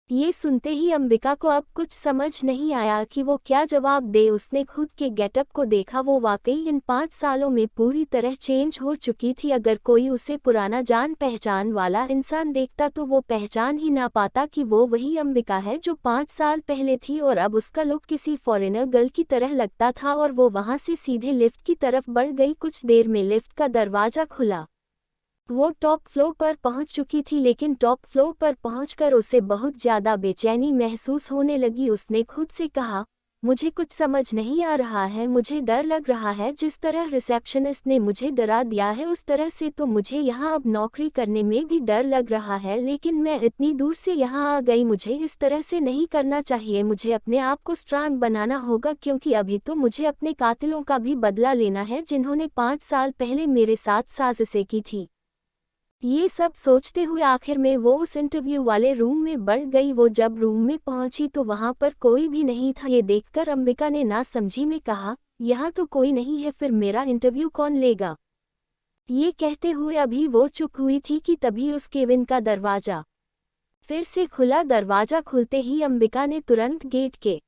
ये सुनते ही अंबिका को अब कुछ समझ नहीं आया कि वो क्या जवाब दे। उसने खुद के गेटअप को देखा, वो वाकई इन 5 सालों में पूरी तरह चेंज हो चुकी थी। अगर कोई उसे पुराना जान पहचान वाला इंसान देखता तो वो पहचान ही ना पाता कि वो वही अंबिका है जो 5 साल पहले थी, और अब उसका लुक किसी फॉरेनर गर्ल की तरह लगता था। और वो वहाँ से सीधे लिफ्ट की तरफ बढ़ गई। कुछ देर में लिफ्ट का दरवाज़ा खुला। वो टॉप फ्लोर पर पहुंच चुकी थी, लेकिन टॉप फ्लोर पर पहुंचकर उसे बहुत ज़्यादा बेचैनी महसूस होने लगी। उसने खुद से कहा, मुझे कुछ समझ नहीं आ रहा है, मुझे डर लग रहा है। जिस तरह रिसेप्शनिस्ट ने मुझे डरा दिया है उस तरह से तो मुझे यहाँ अब नौकरी करने में भी डर लग रहा है। लेकिन मैं इतनी दूर से यहाँ आ गई, मुझे इस तरह से नहीं करना चाहिए। मुझे अपने आप को स्ट्रांग बनाना होगा, क्योंकि अभी तो मुझे अपने कातिलों का भी बदला लेना है जिन्होंने 5 साल पहले मेरे साथ साजिशें की थी। ये सब सोचते हुए आखिर में वो उस इंटरव्यू वाले रूम में बढ़ गई। वो जब रूम में पहुंची तो वहां पर कोई भी नहीं था। ये देखकर अंबिका ने नासमझी में कहा, यहाँ तो कोई नहीं है, फिर मेरा इंटरव्यू कौन लेगा? ये कहते हुए अभी वो चुप हुई थी कि तभी उस केबिन का दरवाज़ा फिर से खुला। दरवाज़ा खुलते ही अंबिका ने तुरंत गेट के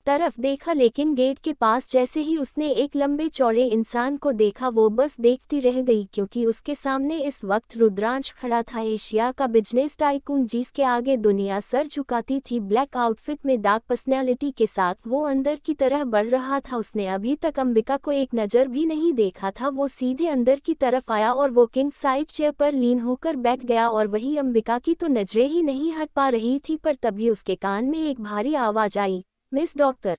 तरफ देखा, लेकिन गेट के पास जैसे ही उसने एक लंबे चौड़े इंसान को देखा वो बस देखती रह गई, क्योंकि उसके सामने इस वक्त रुद्रांश खड़ा था, एशिया का बिजनेस टाइकून जिसके आगे दुनिया सर झुकाती थी। ब्लैक आउटफिट में डार्क पर्सनैलिटी के साथ वो अंदर की तरह बढ़ रहा था। उसने अभी तक अंबिका को एक नज़र भी नहीं देखा था। वो सीधे अंदर की तरफ आया और वो किंग साइज चेयर पर लीन होकर बैठ गया, और वही अंबिका की तो नजरें ही नहीं हट पा रही थी। पर तभी उसके कान में एक भारी आवाज़ आई, मिस डॉक्टर,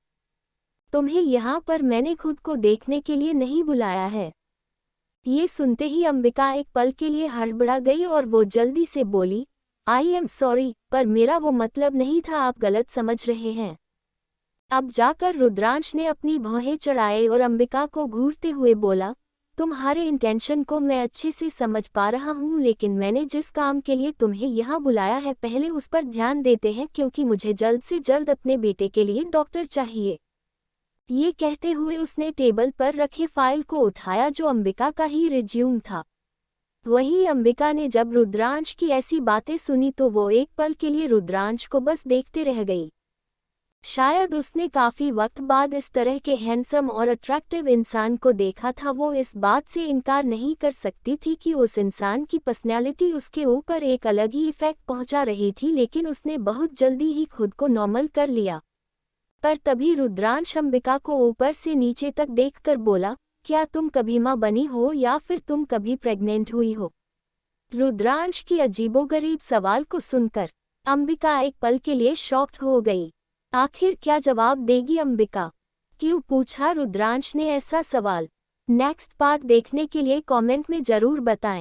तुम्हें यहाँ पर मैंने खुद को देखने के लिए नहीं बुलाया है। ये सुनते ही अंबिका एक पल के लिए हड़बड़ा गई और वो जल्दी से बोली, आई एम सॉरी, पर मेरा वो मतलब नहीं था, आप गलत समझ रहे हैं। अब जाकर रुद्रांश ने अपनी भौहें चढ़ाए और अंबिका को घूरते हुए बोला, तुम्हारे इंटेंशन को मैं अच्छे से समझ पा रहा हूँ, लेकिन मैंने जिस काम के लिए तुम्हें यहाँ बुलाया है पहले उस पर ध्यान देते हैं, क्योंकि मुझे जल्द से जल्द अपने बेटे के लिए डॉक्टर चाहिए। ये कहते हुए उसने टेबल पर रखे फाइल को उठाया जो अंबिका का ही रिज्यूम था। वहीं अंबिका ने जब रुद्रांश की ऐसी बातें सुनी तो वो एक पल के लिए रुद्रांश को बस देखते रह गई। शायद उसने काफ़ी वक्त बाद इस तरह के हैंडसम और अट्रैक्टिव इंसान को देखा था। वो इस बात से इनकार नहीं कर सकती थी कि उस इंसान की पर्सनैलिटी उसके ऊपर एक अलग ही इफेक्ट पहुंचा रही थी, लेकिन उसने बहुत जल्दी ही खुद को नॉर्मल कर लिया। पर तभी रुद्रांश अंबिका को ऊपर से नीचे तक देखकर बोला, क्या तुम कभी माँ बनी हो या फिर तुम कभी प्रेग्नेंट हुई हो? रुद्रांश की अजीबोगरीब सवाल को सुनकर अंबिका एक पल के लिए शॉक्ड हो गई। आखिर क्या जवाब देगी अंबिका? क्यों पूछा रुद्रांश ने ऐसा सवाल? नेक्स्ट पार्ट देखने के लिए कमेंट में ज़रूर बताएं।